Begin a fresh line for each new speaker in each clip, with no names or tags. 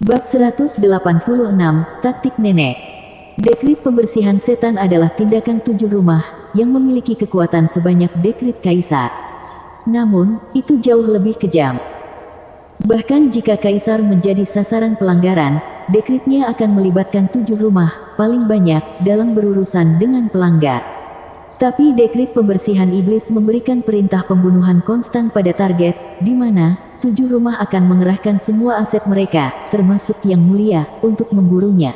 Bab 186, Taktik Nenek. Dekrit pembersihan setan adalah tindakan 7 rumah, yang memiliki kekuatan sebanyak dekrit kaisar. Namun, itu jauh lebih kejam. Bahkan jika kaisar menjadi sasaran pelanggaran, dekritnya akan melibatkan 7 rumah, paling banyak, dalam berurusan dengan pelanggar. Tapi dekrit pembersihan iblis memberikan perintah pembunuhan konstan pada target, di mana 7 rumah akan mengerahkan semua aset mereka, termasuk yang mulia, untuk memburunya.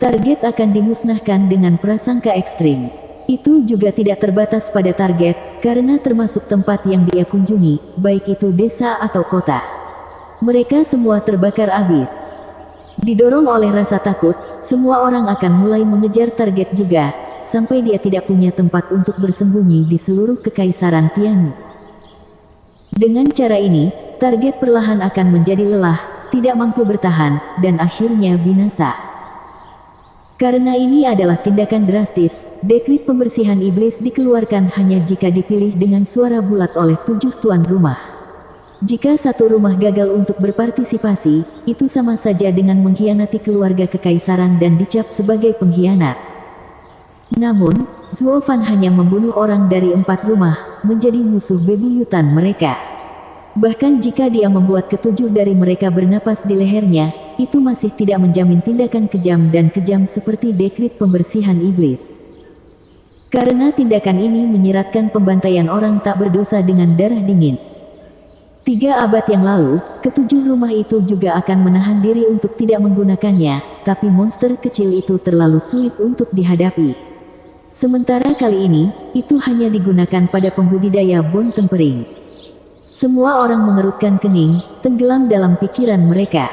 Target akan dimusnahkan dengan prasangka ekstrim. Itu juga tidak terbatas pada target, karena termasuk tempat yang dia kunjungi, baik itu desa atau kota. Mereka semua terbakar habis. Didorong oleh rasa takut, semua orang akan mulai mengejar target juga, sampai dia tidak punya tempat untuk bersembunyi di seluruh kekaisaran Tianmu. Dengan cara ini, target perlahan akan menjadi lelah, tidak mampu bertahan, dan akhirnya binasa. Karena ini adalah tindakan drastis, dekrit pembersihan iblis dikeluarkan hanya jika dipilih dengan suara bulat oleh 7 tuan rumah. Jika satu rumah gagal untuk berpartisipasi, itu sama saja dengan mengkhianati keluarga kekaisaran dan dicap sebagai pengkhianat. Namun, Zuo Fan hanya membunuh orang dari 4 rumah, menjadi musuh bebuyutan mereka. Bahkan jika dia membuat ke-7 dari mereka bernapas di lehernya, itu masih tidak menjamin tindakan kejam dan kejam seperti dekrit pembersihan iblis. Karena tindakan ini menyiratkan pembantaian orang tak berdosa dengan darah dingin. 3 abad yang lalu, ke-7 rumah itu juga akan menahan diri untuk tidak menggunakannya, tapi monster kecil itu terlalu sulit untuk dihadapi. Sementara kali ini, itu hanya digunakan pada pembudidaya bon tempering. Semua orang mengerutkan kening, tenggelam dalam pikiran mereka.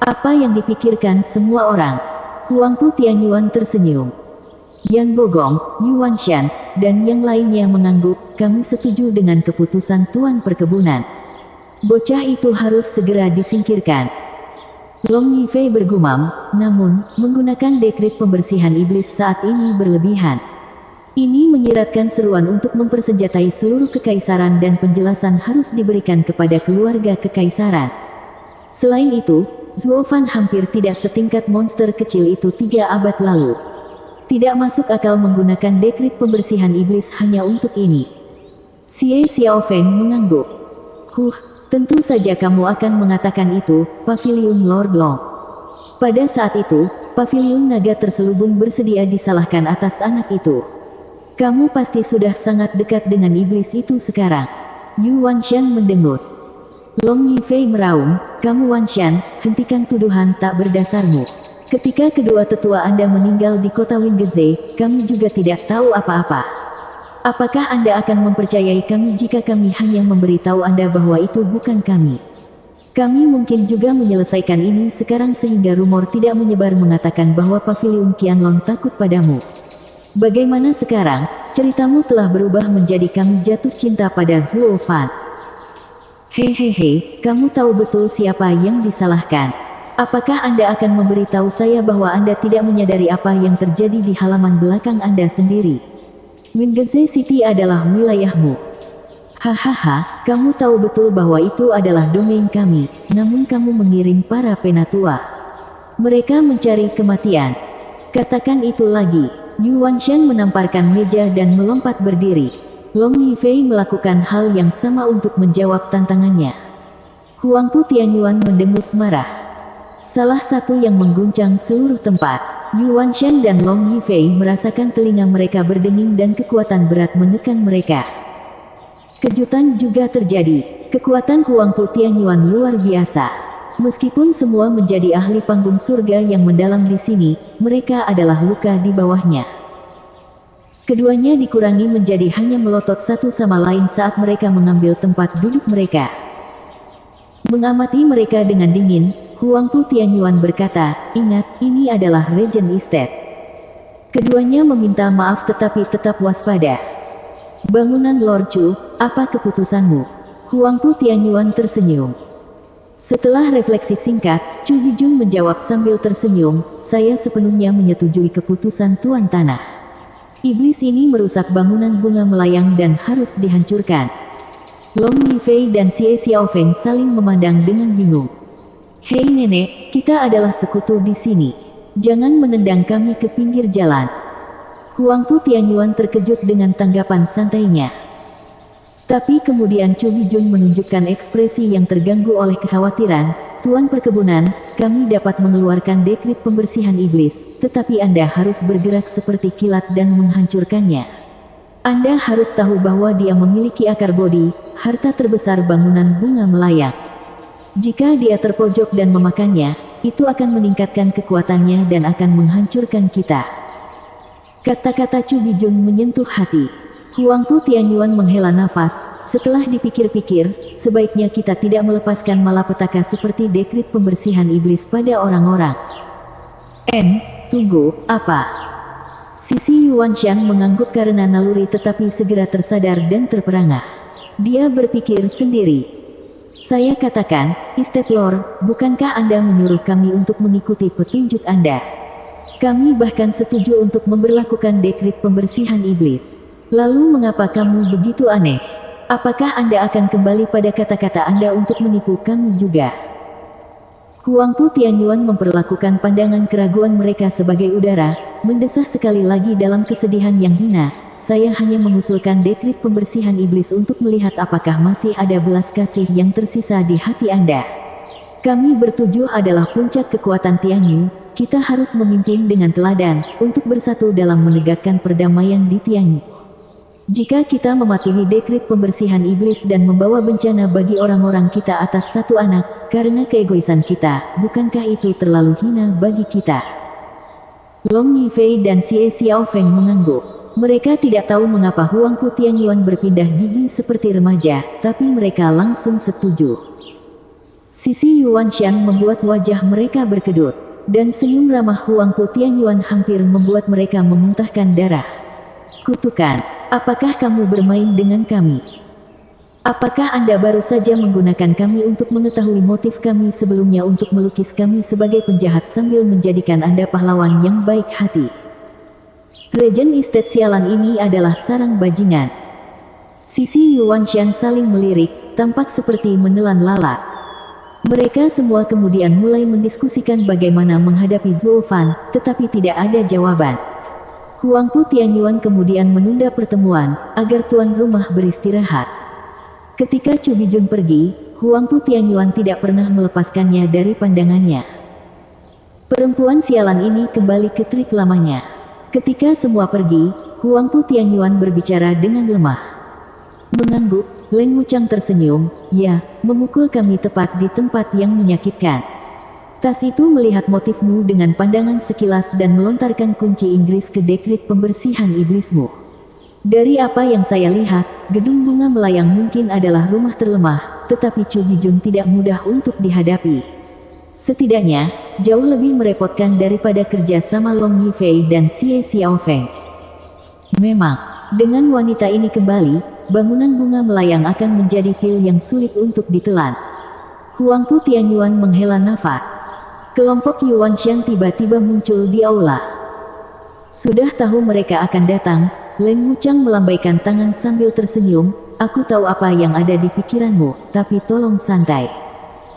Apa yang dipikirkan semua orang? Huangpu Tianyuan tersenyum. Yan Bogong, Yuan Shan, dan yang lainnya mengangguk. Kami setuju dengan keputusan Tuan Perkebunan. Bocah itu harus segera disingkirkan. Long Yifei bergumam, namun, menggunakan dekrit pembersihan iblis saat ini berlebihan. Ini menyiratkan seruan untuk mempersenjatai seluruh kekaisaran dan penjelasan harus diberikan kepada keluarga kekaisaran. Selain itu, Zuo Fan hampir tidak setingkat monster kecil itu 3 abad lalu. Tidak masuk akal menggunakan dekrit pembersihan iblis hanya untuk ini. Xie Xiaofeng mengangguk. Tentu saja kamu akan mengatakan itu, Paviliun Lord Long. Pada saat itu, Paviliun Naga terselubung bersedia disalahkan atas anak itu. Kamu pasti sudah sangat dekat dengan iblis itu sekarang. Yu Wanshan mendengus. Long Yifei meraung, kamu Wanshan, hentikan tuduhan tak berdasarmu. Ketika kedua tetua Anda meninggal di kota Wingeze, kami juga tidak tahu apa-apa. Apakah Anda akan mempercayai kami jika kami hanya memberitahu Anda bahwa itu bukan kami? Kami mungkin juga menyelesaikan ini sekarang sehingga rumor tidak menyebar mengatakan bahwa Paviliun Qianlong takut padamu. Bagaimana sekarang, ceritamu telah berubah menjadi kami jatuh cinta pada Zuo Fan. Hehehe, kamu tahu betul siapa yang disalahkan. Apakah Anda akan memberitahu saya bahwa Anda tidak menyadari apa yang terjadi di halaman belakang Anda sendiri? Wingeze City adalah wilayahmu. Hahaha, kamu tahu betul bahwa itu adalah domain kami, namun kamu mengirim para penatua. Mereka mencari kematian. Katakan itu lagi. Yu Wanshan menamparkan meja dan melompat berdiri. Long Yifei melakukan hal yang sama untuk menjawab tantangannya. Huangpu Tianyuan mendengus marah. Salah satu yang mengguncang seluruh tempat. Yu Wanshan dan Long Yifei merasakan telinga mereka berdenging dan kekuatan berat menekan mereka. Kejutan juga terjadi. Kekuatan Huangpu Tianyuan luar biasa. Meskipun semua menjadi ahli panggung surga yang mendalam di sini, mereka adalah luka di bawahnya. Keduanya dikurangi menjadi hanya melotot satu sama lain saat mereka mengambil tempat duduk mereka. Mengamati mereka dengan dingin, Huangpu Tianyuan berkata, ingat, ini adalah Regent Estate. Keduanya meminta maaf tetapi tetap waspada. Bangunan Lord Chu, apa keputusanmu? Huangpu Tianyuan tersenyum. Setelah refleksi singkat, Chu Bijun menjawab sambil tersenyum, saya sepenuhnya menyetujui keputusan Tuan Tanah. Iblis ini merusak bangunan bunga melayang dan harus dihancurkan. Long Yifei dan Xie Xiaofeng saling memandang dengan bingung. Hei nenek, kita adalah sekutu di sini. Jangan menendang kami ke pinggir jalan. Huangpu Tianyuan terkejut dengan tanggapan santainya. Tapi kemudian Chu Bijun menunjukkan ekspresi yang terganggu oleh kekhawatiran. Tuan perkebunan, kami dapat mengeluarkan dekrit pembersihan iblis, tetapi Anda harus bergerak seperti kilat dan menghancurkannya. Anda harus tahu bahwa dia memiliki akar bodi, harta terbesar bangunan bunga melayang. Jika dia terpojok dan memakannya, itu akan meningkatkan kekuatannya dan akan menghancurkan kita. Kata-kata Chu Bijun menyentuh hati. Huangpu Tianyuan menghela nafas. Setelah dipikir-pikir, sebaiknya kita tidak melepaskan malapetaka seperti dekrit pembersihan iblis pada orang-orang. Tunggu, apa? Sisi Yuanshan mengangguk karena naluri tetapi segera tersadar dan terperangah. Dia berpikir sendiri. Saya katakan, Estate Lord, bukankah Anda menyuruh kami untuk mengikuti petunjuk Anda? Kami bahkan setuju untuk memberlakukan dekrit pembersihan iblis. Lalu mengapa kamu begitu aneh? Apakah Anda akan kembali pada kata-kata Anda untuk menipu kami juga? Huangpu Tianyuan memperlakukan pandangan keraguan mereka sebagai udara, mendesah sekali lagi dalam kesedihan yang hina. Saya hanya mengusulkan dekrit pembersihan iblis untuk melihat apakah masih ada belas kasih yang tersisa di hati Anda. Kami bertujuh adalah puncak kekuatan Tianyu. Kita harus memimpin dengan teladan, untuk bersatu dalam menegakkan perdamaian di Tianyu. Jika kita mematuhi dekrit pembersihan iblis dan membawa bencana bagi orang-orang kita atas satu anak, karena keegoisan kita, bukankah itu terlalu hina bagi kita? Long Yifei dan Xie Xiaofeng mengangguk. Mereka tidak tahu mengapa Huangpu Tianyuan berpindah gigi seperti remaja, tapi mereka langsung setuju. Sisi Yuanshan membuat wajah mereka berkedut, dan senyum ramah Huangpu Tianyuan hampir membuat mereka memuntahkan darah. Kutukan, apakah kamu bermain dengan kami? Apakah Anda baru saja menggunakan kami untuk mengetahui motif kami sebelumnya untuk melukis kami sebagai penjahat sambil menjadikan Anda pahlawan yang baik hati? Regen Estate sialan ini adalah sarang bajingan. Sisi Yuanshan saling melirik, tampak seperti menelan lalat. Mereka semua kemudian mulai mendiskusikan bagaimana menghadapi Zuo Fan, tetapi tidak ada jawaban. Huangpu Tianyuan kemudian menunda pertemuan, agar tuan rumah beristirahat. Ketika Chu Bijun pergi, Huangpu Tianyuan tidak pernah melepaskannya dari pandangannya. Perempuan sialan ini kembali ke trik lamanya. Ketika semua pergi, Huangpu Tianyuan berbicara dengan lemah. Mengangguk, Leng Wuchang tersenyum, ya, memukul kami tepat di tempat yang menyakitkan. Tas itu melihat motifmu dengan pandangan sekilas dan melontarkan kunci Inggris ke dekrit pembersihan iblismu. Dari apa yang saya lihat, gedung bunga melayang mungkin adalah rumah terlemah, tetapi Chu Bijun tidak mudah untuk dihadapi. Setidaknya, jauh lebih merepotkan daripada kerja sama Long Yifei dan Xie Xiaofeng. Memang, dengan wanita ini kembali, bangunan bunga melayang akan menjadi pil yang sulit untuk ditelan. Huangpu Tianyuan menghela nafas. Kelompok Yuanshan tiba-tiba muncul di aula. Sudah tahu mereka akan datang, Leng Wuchang melambaikan tangan sambil tersenyum, aku tahu apa yang ada di pikiranmu, tapi tolong santai.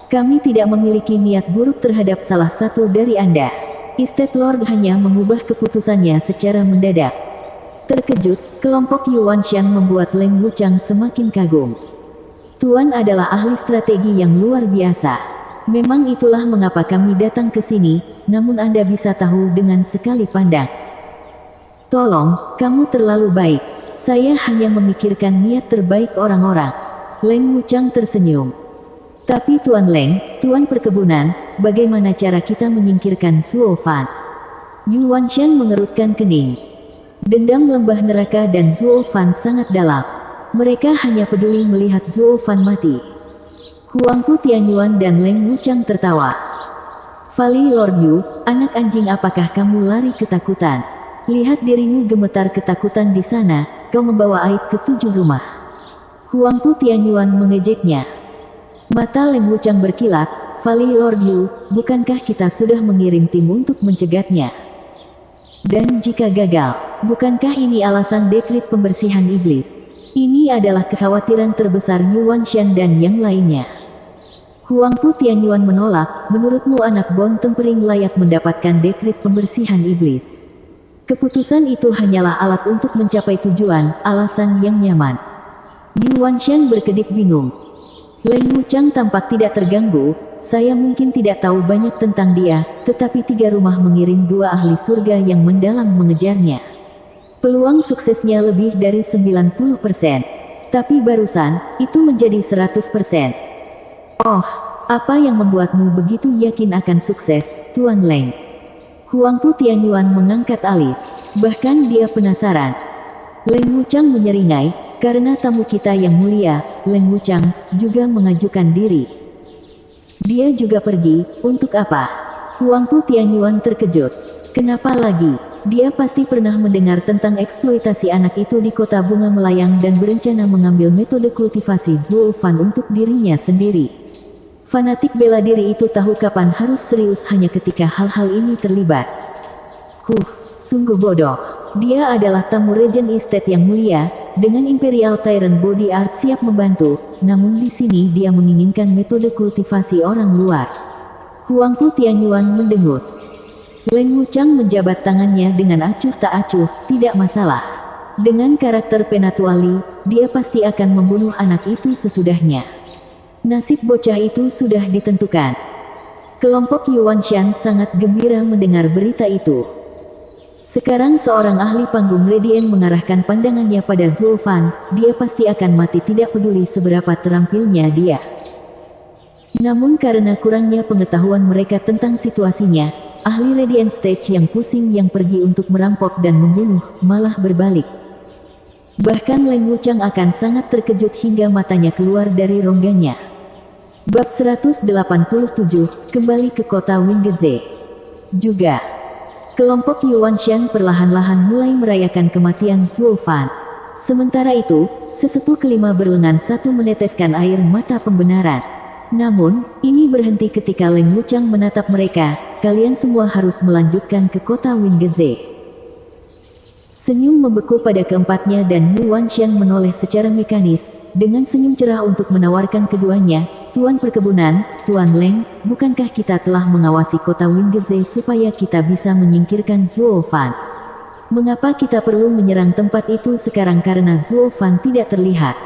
Kami tidak memiliki niat buruk terhadap salah satu dari Anda. Estate Lord hanya mengubah keputusannya secara mendadak. Terkejut, kelompok Yuanshan membuat Leng Wuchang semakin kagum. Tuan adalah ahli strategi yang luar biasa. Memang itulah mengapa kami datang ke sini, namun Anda bisa tahu dengan sekali pandang. Tolong, kamu terlalu baik. Saya hanya memikirkan niat terbaik orang-orang. Leng Wuchang tersenyum. Tapi Tuan Leng, Tuan perkebunan, bagaimana cara kita menyingkirkan Zuo Fan? Yuanshan mengerutkan kening. Dendam lembah neraka dan Zuo Fan sangat dalam. Mereka hanya peduli melihat Zuo Fan mati. Huangpu Tianyuan dan Leng Wuchang tertawa. Fali Lord Yu, anak anjing, apakah kamu lari ketakutan? Lihat dirimu gemetar ketakutan di sana, kau membawa aib ke 7 rumah. Huangpu Tianyuan mengejeknya. Mata Leng Wuchang berkilat, Fali Lord Yu, bukankah kita sudah mengirim tim untuk mencegatnya? Dan jika gagal, bukankah ini alasan dekrit pembersihan iblis? Ini adalah kekhawatiran terbesar Yuanshan dan yang lainnya. Huangpu Tianyuan menolak, menurutmu anak Bon Tempering layak mendapatkan dekrit pembersihan iblis. Keputusan itu hanyalah alat untuk mencapai tujuan, alasan yang nyaman. Yu Wanshan berkedip bingung. Leng Wuchang tampak tidak terganggu, saya mungkin tidak tahu banyak tentang dia, tetapi 3 rumah mengirim 2 ahli surga yang mendalam mengejarnya. Peluang suksesnya lebih dari 90%. Tapi barusan, itu menjadi 100%. Oh, apa yang membuatmu begitu yakin akan sukses, Tuan Leng? Huangpu Tianyuan mengangkat alis, bahkan dia penasaran. Leng Wuchang menyeringai, karena tamu kita yang mulia, Leng Wuchang, juga mengajukan diri. Dia juga pergi, untuk apa? Huangpu Tianyuan terkejut. Kenapa lagi? Dia pasti pernah mendengar tentang eksploitasi anak itu di kota bunga melayang dan berencana mengambil metode kultivasi Zuofan untuk dirinya sendiri. Fanatik bela diri itu tahu kapan harus serius hanya ketika hal-hal ini terlibat. Sungguh bodoh. Dia adalah tamu Regent Estate yang mulia, dengan Imperial Tyrant Body Art siap membantu, namun di sini dia menginginkan metode kultivasi orang luar. Huangpu Tianyuan mendengus. Leng Wuchang menjabat tangannya dengan acuh tak acuh, tidak masalah. Dengan karakter Penatuali, dia pasti akan membunuh anak itu sesudahnya. Nasib bocah itu sudah ditentukan. Kelompok Yu Wanshan sangat gembira mendengar berita itu. Sekarang seorang ahli panggung Radiant mengarahkan pandangannya pada Zuofan, dia pasti akan mati tidak peduli seberapa terampilnya dia. Namun karena kurangnya pengetahuan mereka tentang situasinya, ahli Radiant Stage yang pusing yang pergi untuk merampok dan membunuh, malah berbalik. Bahkan Leng Wuchang akan sangat terkejut hingga matanya keluar dari rongganya. Bab 187, kembali ke kota Wingeze. Juga, kelompok Yu Wanshan perlahan-lahan mulai merayakan kematian Zuofan. Sementara itu, sesepuh kelima berlengan satu meneteskan air mata pembenaran. Namun, ini berhenti ketika Leng Wuchang menatap mereka, kalian semua harus melanjutkan ke kota Wingeze. Senyum membeku pada keempatnya dan Yu Wanshan menoleh secara mekanis, dengan senyum cerah untuk menawarkan keduanya, Tuan Perkebunan, Tuan Leng, bukankah kita telah mengawasi kota Wingeze supaya kita bisa menyingkirkan Zuofan? Mengapa kita perlu menyerang tempat itu sekarang karena Zuofan tidak terlihat?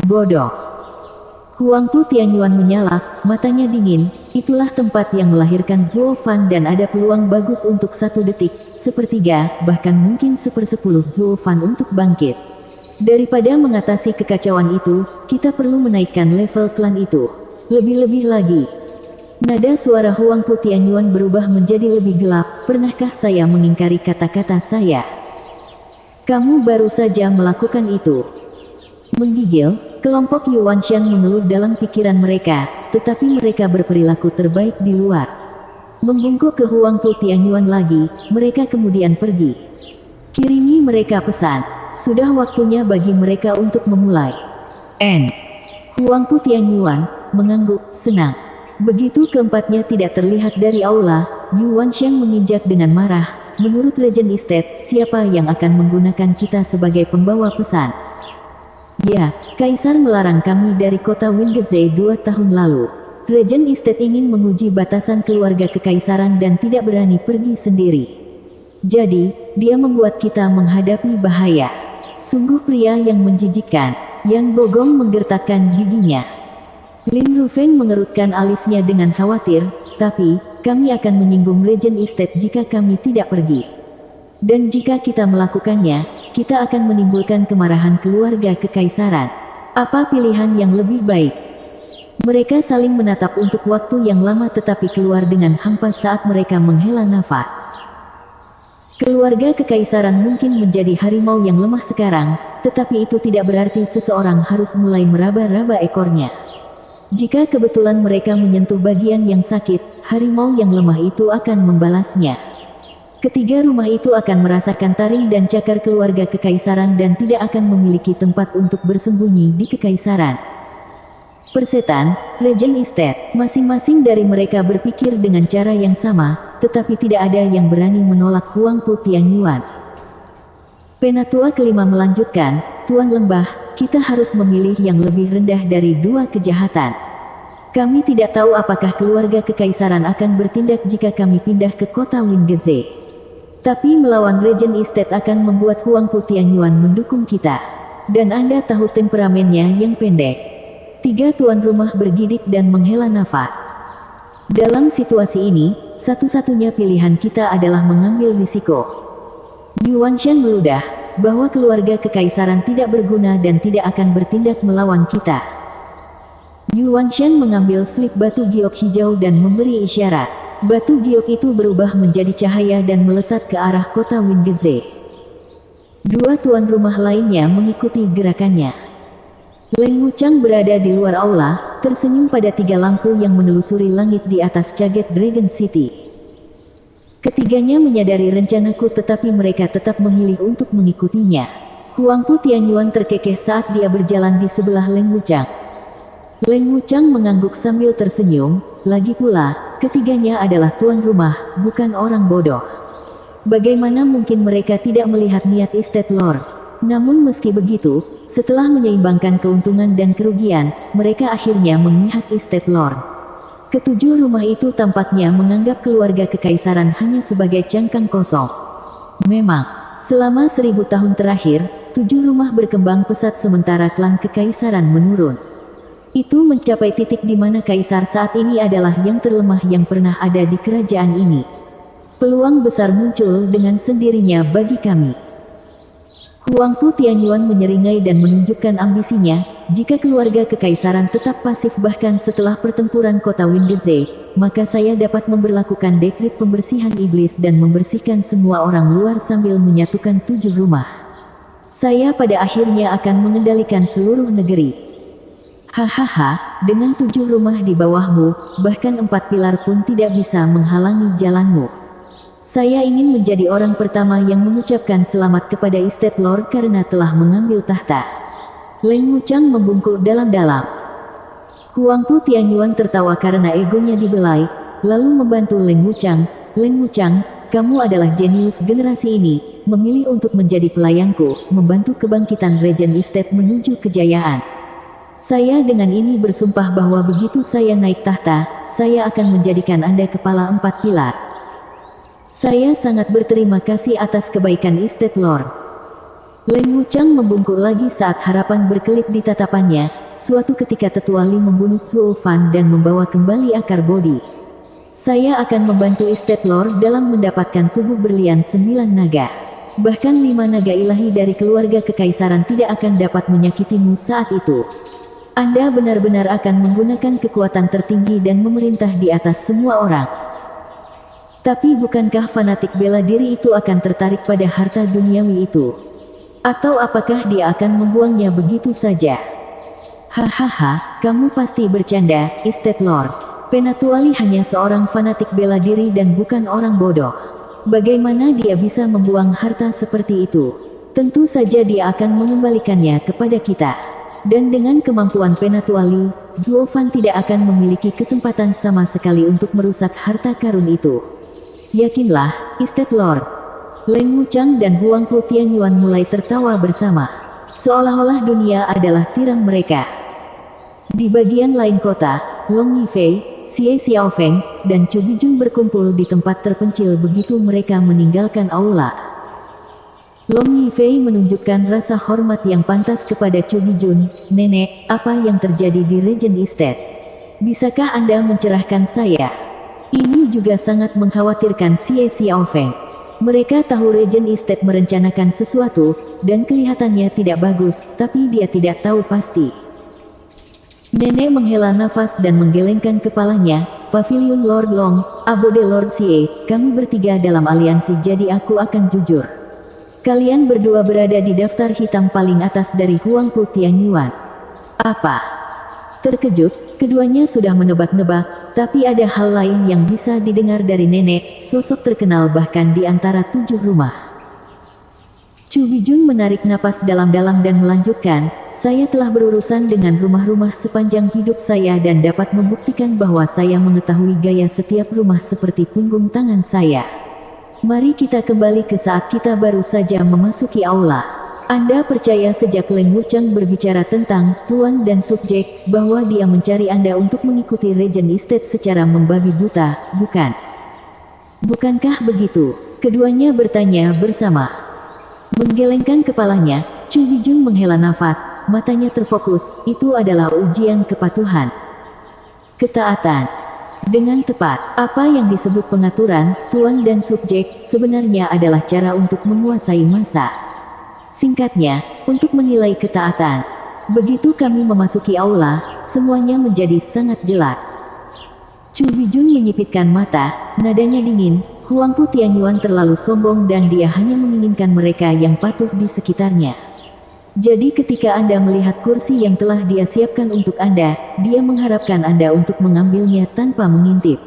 Bodoh. Huangpu Tianyuan menyala, matanya dingin, itulah tempat yang melahirkan Zuofan dan ada peluang bagus untuk 1 detik, sepertiga, bahkan mungkin 1/10 Zuofan untuk bangkit. Daripada mengatasi kekacauan itu, kita perlu menaikkan level klan itu. Lebih-lebih lagi. Nada suara Huangpu Tianyuan berubah menjadi lebih gelap, pernahkah saya mengingkari kata-kata saya? Kamu baru saja melakukan itu. Menggigil, kelompok Yu Wanshan mengeluh dalam pikiran mereka, tetapi mereka berperilaku terbaik di luar. Membungkuk ke Huangpu Tianyuan lagi, mereka kemudian pergi. Kirimi mereka pesan, sudah waktunya bagi mereka untuk memulai. Huangpu Tianyuan mengangguk, senang. Begitu keempatnya tidak terlihat dari aula, Yu Wanshan menginjak dengan marah, menurut Regent Estate, siapa yang akan menggunakan kita sebagai pembawa pesan? Ya, Kaisar melarang kami dari kota Wingeze 2 tahun lalu. Regent Estate ingin menguji batasan keluarga kekaisaran dan tidak berani pergi sendiri. Jadi, dia membuat kita menghadapi bahaya. Sungguh pria yang menjijikkan. Yan Bogong menggertakkan giginya. Lin Rufeng mengerutkan alisnya dengan khawatir, tapi, kami akan menyinggung Regent Estate jika kami tidak pergi. Dan jika kita melakukannya, kita akan menimbulkan kemarahan keluarga kekaisaran. Apa pilihan yang lebih baik? Mereka saling menatap untuk waktu yang lama tetapi keluar dengan hampa saat mereka menghela nafas. Keluarga kekaisaran mungkin menjadi harimau yang lemah sekarang, tetapi itu tidak berarti seseorang harus mulai meraba-raba ekornya. Jika kebetulan mereka menyentuh bagian yang sakit, harimau yang lemah itu akan membalasnya. Ketiga rumah itu akan merasakan taring dan cakar keluarga kekaisaran dan tidak akan memiliki tempat untuk bersembunyi di kekaisaran. Persetan, Regent Estate, masing-masing dari mereka berpikir dengan cara yang sama, tetapi tidak ada yang berani menolak Huangpu Tianyuan. Penatua kelima melanjutkan, Tuan Lembah, kita harus memilih yang lebih rendah dari 2 kejahatan. Kami tidak tahu apakah keluarga kekaisaran akan bertindak jika kami pindah ke kota Wingeze. Tapi melawan Regent Estate akan membuat Huangpu Tianyuan mendukung kita. Dan Anda tahu temperamennya yang pendek. 3 tuan rumah bergidik dan menghela nafas. Dalam situasi ini, satu-satunya pilihan kita adalah mengambil risiko. Yuan Shen meludah, bahwa keluarga kekaisaran tidak berguna dan tidak akan bertindak melawan kita. Yuan Shen mengambil slip batu giok hijau dan memberi isyarat. Batu giok itu berubah menjadi cahaya dan melesat ke arah kota Wingeze. 2 tuan rumah lainnya mengikuti gerakannya. Leng Wuchang berada di luar aula, tersenyum pada 3 lampu yang menelusuri langit di atas Caget Dragon City. Ketiganya menyadari rencanaku tetapi mereka tetap memilih untuk mengikutinya. Huangpu Tianyuan terkekeh saat dia berjalan di sebelah Leng Wuchang. Leng Wuchang mengangguk sambil tersenyum, lagi pula, ketiganya adalah tuan rumah, bukan orang bodoh. Bagaimana mungkin mereka tidak melihat niat Estate Lord? Namun meski begitu, setelah menyeimbangkan keuntungan dan kerugian, mereka akhirnya memihak Estate Lord. Ketujuh rumah itu tampaknya menganggap keluarga kekaisaran hanya sebagai cangkang kosong. Memang, selama 1000 tahun terakhir, 7 rumah berkembang pesat sementara klan kekaisaran menurun. Itu mencapai titik di mana kaisar saat ini adalah yang terlemah yang pernah ada di kerajaan ini. Peluang besar muncul dengan sendirinya bagi kami. Huangpu Tianyuan menyeringai dan menunjukkan ambisinya, jika keluarga kekaisaran tetap pasif bahkan setelah pertempuran kota Wingeze, maka saya dapat memberlakukan dekret pembersihan iblis dan membersihkan semua orang luar sambil menyatukan 7 rumah. Saya pada akhirnya akan mengendalikan seluruh negeri. Hahaha, dengan 7 rumah di bawahmu, bahkan 4 pilar pun tidak bisa menghalangi jalanmu. Saya ingin menjadi orang pertama yang mengucapkan selamat kepada Estate Lord karena telah mengambil tahta. Leng Wuchang membungkuk dalam-dalam. Huangpu Tianyuan tertawa karena egonya dibelai, lalu membantu Leng Wuchang. Leng Wuchang, kamu adalah jenius generasi ini, memilih untuk menjadi pelayanku, membantu kebangkitan Regent Estate menuju kejayaan. Saya dengan ini bersumpah bahwa begitu saya naik tahta, saya akan menjadikan Anda kepala 4 pilar. Saya sangat berterima kasih atas kebaikan Estate Lord. Leng Wuchang membungkuk lagi saat harapan berkelip di tatapannya. Suatu ketika Tetua Li membunuh Zhuo Fan dan membawa kembali akar bodi. Saya akan membantu Estate Lord dalam mendapatkan tubuh berlian 9 naga. Bahkan 5 naga ilahi dari keluarga kekaisaran tidak akan dapat menyakitimu saat itu. Anda benar-benar akan menggunakan kekuatan tertinggi dan memerintah di atas semua orang. Tapi bukankah fanatik bela diri itu akan tertarik pada harta duniawi itu? Atau apakah dia akan membuangnya begitu saja? Hahaha, kamu pasti bercanda, Estate Lord. Penatua Li hanya seorang fanatik bela diri dan bukan orang bodoh. Bagaimana dia bisa membuang harta seperti itu? Tentu saja dia akan mengembalikannya kepada kita. Dan dengan kemampuan Penatua Li, Zhuo Fan tidak akan memiliki kesempatan sama sekali untuk merusak harta karun itu. Yakinlah, Estate Lord. Leng Wuchang dan Huangpu Tianyuan mulai tertawa bersama. Seolah-olah dunia adalah tiram mereka. Di bagian lain kota, Long Yifei, Xie Xiaofeng, dan Chu Bijun berkumpul di tempat terpencil begitu mereka meninggalkan aula. Long Yifei menunjukkan rasa hormat yang pantas kepada Chu Bijun. Nenek, apa yang terjadi di Regent Estate? Bisakah Anda mencerahkan saya? Ini juga sangat mengkhawatirkan Xie Xiaofeng. Mereka tahu Regent Estate merencanakan sesuatu, dan kelihatannya tidak bagus, tapi dia tidak tahu pasti. Nenek menghela nafas dan menggelengkan kepalanya. Pavilion Lord Long, abode Lord Xie, kami bertiga dalam aliansi jadi aku akan jujur. Kalian berdua berada di daftar hitam paling atas dari Huangpu Tianyuan. Apa? Terkejut, keduanya sudah menebak-nebak, tapi ada hal lain yang bisa didengar dari nenek, sosok terkenal bahkan di antara 7 rumah. Chu Bijun menarik napas dalam-dalam dan melanjutkan, saya telah berurusan dengan rumah-rumah sepanjang hidup saya dan dapat membuktikan bahwa saya mengetahui gaya setiap rumah seperti punggung tangan saya. Mari kita kembali ke saat kita baru saja memasuki aula. Anda percaya sejak Leng Wuchang berbicara tentang Tuan dan subjek, bahwa dia mencari Anda untuk mengikuti Regent Estate secara membabi buta, bukan? Bukankah begitu? Keduanya bertanya bersama. Menggelengkan kepalanya, Chu Bijun menghela nafas, matanya terfokus. Itu adalah ujian kepatuhan. Ketaatan. Dengan tepat, apa yang disebut pengaturan, tuan dan subjek, sebenarnya adalah cara untuk menguasai massa. Singkatnya, untuk menilai ketaatan. Begitu kami memasuki aula, semuanya menjadi sangat jelas. Chu Bijun menyipitkan mata, nadanya dingin. Huangpu Tianyuan terlalu sombong dan dia hanya menginginkan mereka yang patuh di sekitarnya. Jadi ketika Anda melihat kursi yang telah dia siapkan untuk Anda, dia mengharapkan Anda untuk mengambilnya tanpa mengintip.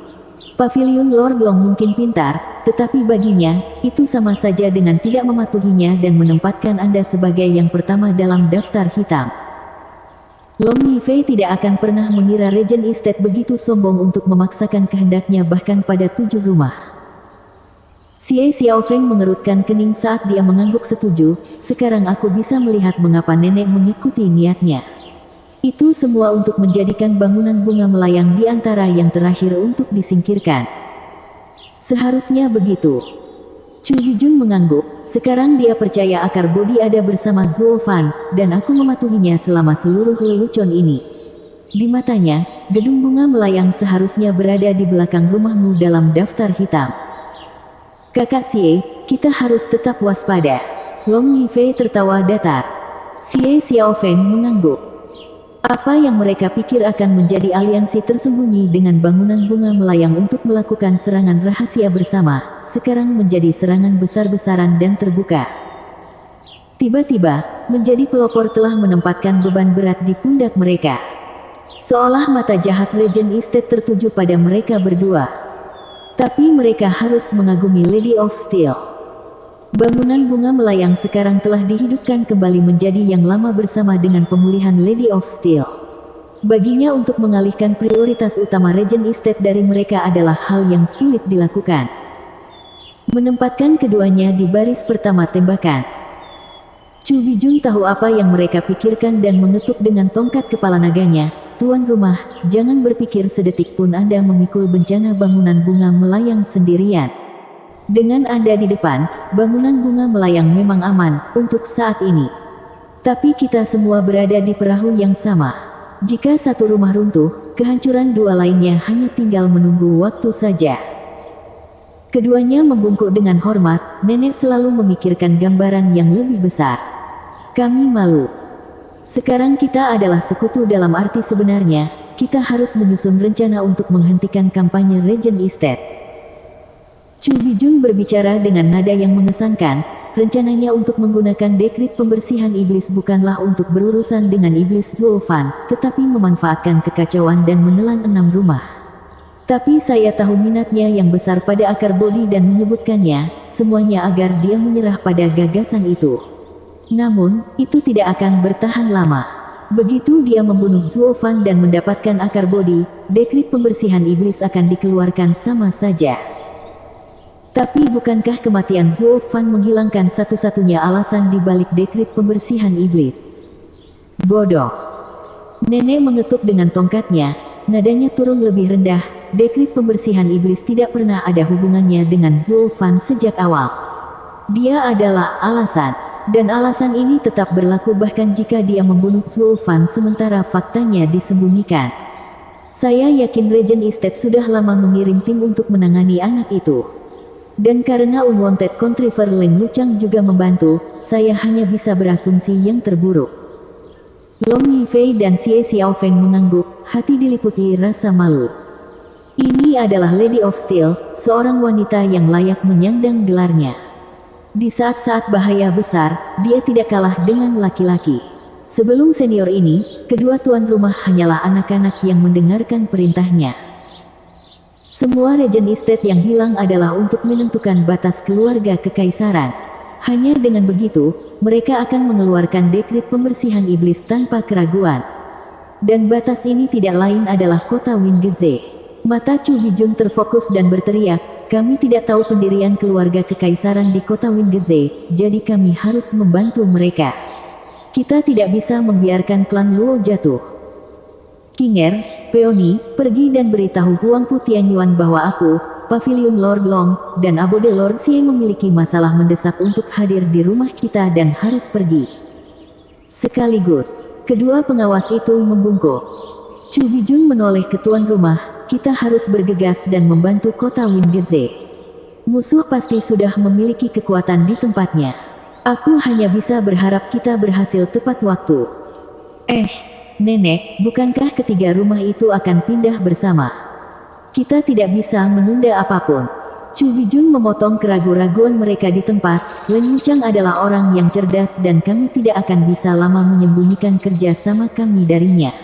Pavilion Lord Long mungkin pintar, tetapi baginya, itu sama saja dengan tidak mematuhinya dan menempatkan Anda sebagai yang pertama dalam daftar hitam. Long Yifei tidak akan pernah mengira Regent Estate begitu sombong untuk memaksakan kehendaknya bahkan pada 7 rumah. Xie Xiaofeng mengerutkan kening saat dia mengangguk setuju. Sekarang aku bisa melihat mengapa nenek mengikuti niatnya. Itu semua untuk menjadikan bangunan bunga melayang di antara yang terakhir untuk disingkirkan. Seharusnya begitu. Chu Bijun mengangguk. Sekarang dia percaya akar bodi ada bersama Zuo Fan, dan aku mematuhinya selama seluruh lelucon ini. Di matanya, gedung bunga melayang seharusnya berada di belakang rumahmu dalam daftar hitam. Kakak Xie, kita harus tetap waspada. Long Yifei tertawa datar. Xie Xiaofeng mengangguk. Apa yang mereka pikir akan menjadi aliansi tersembunyi dengan bangunan bunga melayang untuk melakukan serangan rahasia bersama, sekarang menjadi serangan besar-besaran dan terbuka. Tiba-tiba, menjadi pelopor telah menempatkan beban berat di pundak mereka. Seolah mata jahat Regent Estate tertuju pada mereka berdua. Tapi mereka harus mengagumi Lady of Steel. Bangunan bunga melayang sekarang telah dihidupkan kembali menjadi yang lama bersama dengan pemulihan Lady of Steel. Baginya untuk mengalihkan prioritas utama Regent Estate dari mereka adalah hal yang sulit dilakukan. Menempatkan keduanya di baris pertama tembakan. Chu Bijun tahu apa yang mereka pikirkan dan mengetuk dengan tongkat kepala naganya. Tuan rumah, jangan berpikir sedetik pun Anda memikul bencana bangunan bunga melayang sendirian. Dengan Anda di depan, bangunan bunga melayang memang aman untuk saat ini. Tapi kita semua berada di perahu yang sama. Jika satu rumah runtuh, kehancuran dua lainnya hanya tinggal menunggu waktu saja. Keduanya membungkuk dengan hormat. Nenek selalu memikirkan gambaran yang lebih besar. Kami malu. Sekarang kita adalah sekutu dalam arti sebenarnya. Kita harus menyusun rencana untuk menghentikan kampanye Regent Estate. Chu Bijun berbicara dengan nada yang mengesankan. Rencananya untuk menggunakan dekrit pembersihan iblis bukanlah untuk berurusan dengan iblis Zuo Fan, tetapi memanfaatkan kekacauan dan menelan 6 rumah. Tapi saya tahu minatnya yang besar pada akar bodi dan menyebutkannya, semuanya agar dia menyerah pada gagasan itu. Namun, itu tidak akan bertahan lama. Begitu dia membunuh Zuo Fan dan mendapatkan akar bodi, dekrit pembersihan iblis akan dikeluarkan sama saja. Tapi bukankah kematian Zuo Fan menghilangkan satu-satunya alasan di balik dekrit pembersihan iblis? Bodoh. Nenek mengetuk dengan tongkatnya, nadanya turun lebih rendah. Dekrit pembersihan iblis tidak pernah ada hubungannya dengan Zuo Fan sejak awal. Dia adalah alasan, dan alasan ini tetap berlaku bahkan jika dia membunuh Zuo Fan sementara faktanya disembunyikan. Saya yakin Regent Estate sudah lama mengirim tim untuk menangani anak itu. Dan karena unwanted contriver Leng Wuchang juga membantu, saya hanya bisa berasumsi yang terburuk. Long Yifei dan Xie Xiaofeng mengangguk, hati diliputi rasa malu. Ini adalah Lady of Steel, seorang wanita yang layak menyandang gelarnya. Di saat-saat bahaya besar, dia tidak kalah dengan laki-laki. Sebelum senior ini, kedua tuan rumah hanyalah anak-anak yang mendengarkan perintahnya. Semua Regent Estate yang hilang adalah untuk menentukan batas keluarga kekaisaran. Hanya dengan begitu, mereka akan mengeluarkan dekrit pembersihan iblis tanpa keraguan. Dan batas ini tidak lain adalah kota Wingeze. Mata Chu Bijun terfokus dan berteriak, kami tidak tahu pendirian keluarga kekaisaran di kota Wingeze, jadi kami harus membantu mereka. Kita tidak bisa membiarkan klan Luo jatuh. Kinger, Peony, pergi dan beritahu Huangpu Tianyuan bahwa aku, Pavilion Lord Long, dan Abode Lord Xie memiliki masalah mendesak untuk hadir di rumah kita dan harus pergi. Sekaligus, kedua pengawas itu membungkuk. Chu Bijun menoleh ke tuan rumah, kita harus bergegas dan membantu kota Wingeze. Musuh pasti sudah memiliki kekuatan di tempatnya. Aku hanya bisa berharap kita berhasil tepat waktu. Nenek, bukankah ketiga rumah itu akan pindah bersama? Kita tidak bisa menunda apapun. Chu Bijun memotong keraguan-raguan mereka di tempat. Len Wuchang adalah orang yang cerdas dan kami tidak akan bisa lama menyembunyikan kerja sama kami darinya.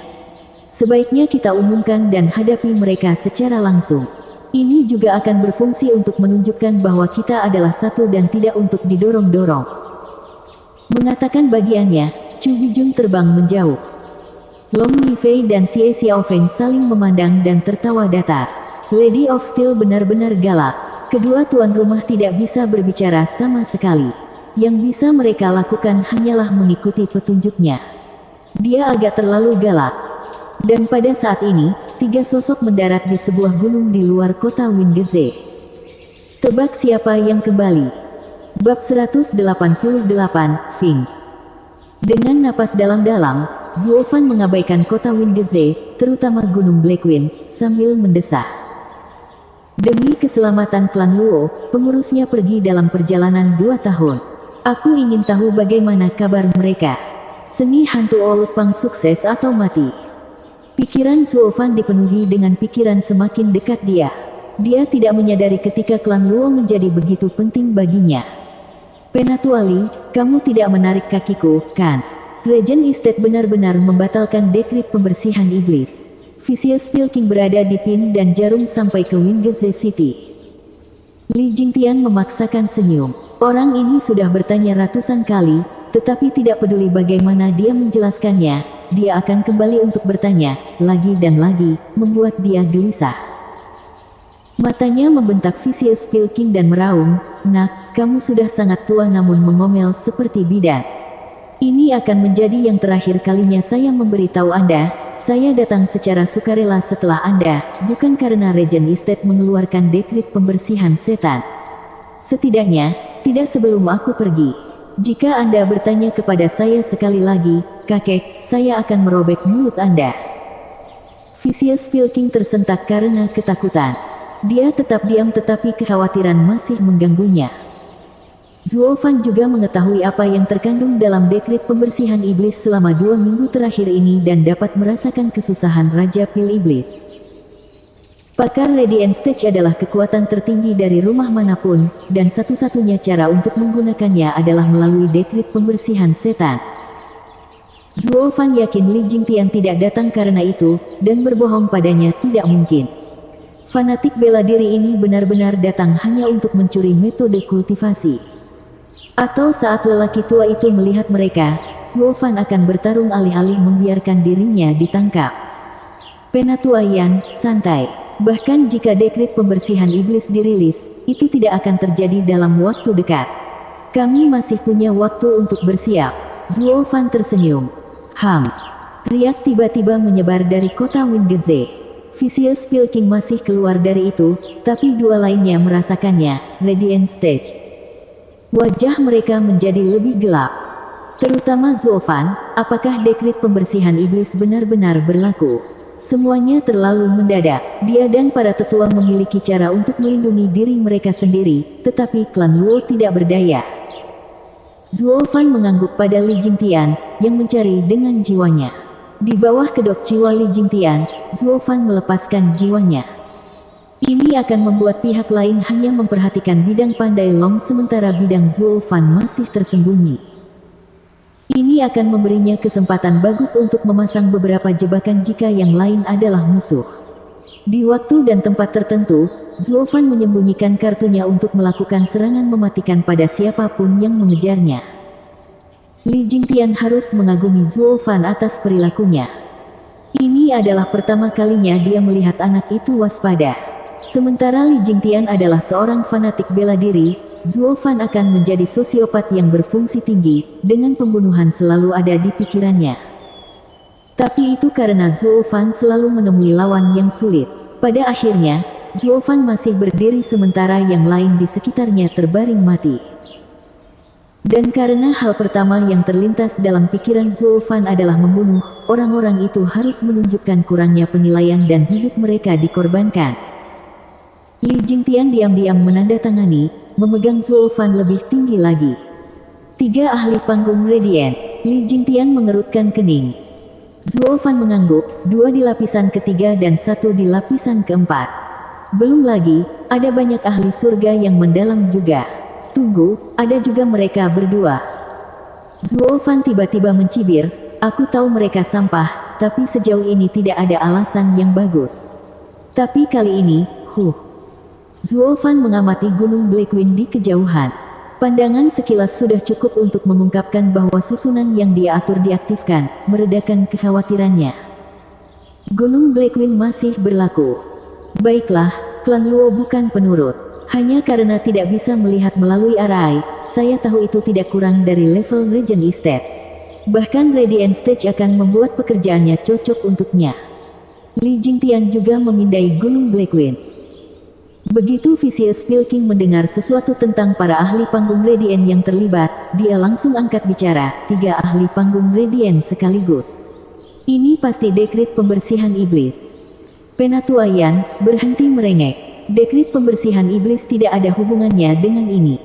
Sebaiknya kita umumkan dan hadapi mereka secara langsung. Ini juga akan berfungsi untuk menunjukkan bahwa kita adalah satu dan tidak untuk didorong-dorong. Mengatakan bagiannya, Chu Bijun terbang menjauh. Long Yifei dan Xie Xiaofeng saling memandang dan tertawa datar. Lady of Steel benar-benar galak. Kedua tuan rumah tidak bisa berbicara sama sekali. Yang bisa mereka lakukan hanyalah mengikuti petunjuknya. Dia agak terlalu galak. Dan pada saat ini, tiga sosok mendarat di sebuah gunung di luar kota Wingeze. Tebak siapa yang kembali? Bab 188, Fing. Dengan napas dalam-dalam, Zuofan mengabaikan kota Wingeze, terutama Gunung Blackwing, sambil mendesah. Demi keselamatan klan Luo, pengurusnya pergi dalam perjalanan 2 tahun. Aku ingin tahu bagaimana kabar mereka. Seni hantu Old Pang sukses atau mati? Pikiran Zuofan dipenuhi dengan pikiran semakin dekat dia. Dia tidak menyadari ketika klan Luo menjadi begitu penting baginya. Penatuali, kamu tidak menarik kakiku, kan? Regent Estate benar-benar membatalkan dekrit pembersihan iblis. Vicious Pilking berada di pin dan jarum sampai ke Wingeze City. Li Jingtian memaksakan senyum. Orang ini sudah bertanya ratusan kali, tetapi tidak peduli bagaimana dia menjelaskannya. Dia akan kembali untuk bertanya, lagi dan lagi, membuat dia gelisah. Matanya membentak Vicious Pilking dan meraung, "Nak, kamu sudah sangat tua namun mengomel seperti bidan. Ini akan menjadi yang terakhir kalinya saya memberitahu Anda, saya datang secara sukarela setelah Anda, bukan karena Regent Estate mengeluarkan dekrit pembersihan setan. Setidaknya, tidak sebelum aku pergi. Jika Anda bertanya kepada saya sekali lagi, kakek, saya akan merobek mulut Anda." Vicious Pilking tersentak karena ketakutan. Dia tetap diam tetapi kekhawatiran masih mengganggunya. Zuofan juga mengetahui apa yang terkandung dalam dekrit pembersihan iblis selama 2 minggu terakhir ini dan dapat merasakan kesusahan Raja Pil Iblis. Pakar Radiant Stage adalah kekuatan tertinggi dari rumah manapun, dan satu-satunya cara untuk menggunakannya adalah melalui dekrit pembersihan setan. Zuofan yakin Li Jingtian tidak datang karena itu, dan berbohong padanya tidak mungkin. Fanatik bela diri ini benar-benar datang hanya untuk mencuri metode kultivasi. Atau saat lelaki tua itu melihat mereka, Zuofan akan bertarung alih-alih membiarkan dirinya ditangkap. Penatua Yan, santai. Bahkan jika dekrit pembersihan iblis dirilis, itu tidak akan terjadi dalam waktu dekat. Kami masih punya waktu untuk bersiap. Zuofan tersenyum. Riak tiba-tiba menyebar dari kota Wingeze. Vicious Pilking masih keluar dari itu, tapi dua lainnya merasakannya, Radiant Stage. Wajah mereka menjadi lebih gelap. Terutama Zuofan, apakah dekrit pembersihan iblis benar-benar berlaku? Semuanya terlalu mendadak. Dia dan para tetua memiliki cara untuk melindungi diri mereka sendiri, tetapi klan Luo tidak berdaya. Zuofan mengangguk pada Li Jingtian, yang mencari dengan jiwanya. Di bawah kedok jiwa Li Jingtian, Zuofan melepaskan jiwanya. Ini akan membuat pihak lain hanya memperhatikan bidang pandai Long sementara bidang Zuofan masih tersembunyi. Ini akan memberinya kesempatan bagus untuk memasang beberapa jebakan jika yang lain adalah musuh. Di waktu dan tempat tertentu, Zuofan menyembunyikan kartunya untuk melakukan serangan mematikan pada siapapun yang mengejarnya. Li Jingtian harus mengagumi Zuofan atas perilakunya. Ini adalah pertama kalinya dia melihat anak itu waspada. Sementara Li Jingtian adalah seorang fanatik bela diri, Zuo Fan akan menjadi sosiopat yang berfungsi tinggi, dengan pembunuhan selalu ada di pikirannya. Tapi itu karena Zuo Fan selalu menemui lawan yang sulit. Pada akhirnya, Zuo Fan masih berdiri sementara yang lain di sekitarnya terbaring mati. Dan karena hal pertama yang terlintas dalam pikiran Zuo Fan adalah membunuh, orang-orang itu harus menunjukkan kurangnya penilaian dan hidup mereka dikorbankan. Li Jingtian diam-diam menandatangani, memegang Zuo Fan lebih tinggi lagi. 3 ahli panggung Radiant. Li Jingtian mengerutkan kening. Zuo Fan mengangguk, 2 di lapisan ketiga dan 1 di lapisan keempat. Belum lagi, ada banyak ahli surga yang mendalam juga. Tunggu, ada juga mereka berdua. Zuo Fan tiba-tiba mencibir, aku tahu mereka sampah, tapi sejauh ini tidak ada alasan yang bagus. Tapi kali ini, Zuo Fan mengamati Gunung Blackwing di kejauhan. Pandangan sekilas sudah cukup untuk mengungkapkan bahwa susunan yang dia atur diaktifkan, meredakan kekhawatirannya. Gunung Blackwing masih berlaku. Baiklah, klan Luo bukan penurut. Hanya karena tidak bisa melihat melalui arai, saya tahu itu tidak kurang dari level Regent Estate. Bahkan Radiant Stage akan membuat pekerjaannya cocok untuknya. Li Jingtian juga memindai Gunung Blackwing. Begitu Vicious Pilking mendengar sesuatu tentang para ahli panggung Radiant yang terlibat, dia langsung angkat bicara, 3 ahli panggung Radiant sekaligus. Ini pasti dekrit pembersihan iblis. Penatua Yan, berhenti merengek. Dekrit pembersihan iblis tidak ada hubungannya dengan ini.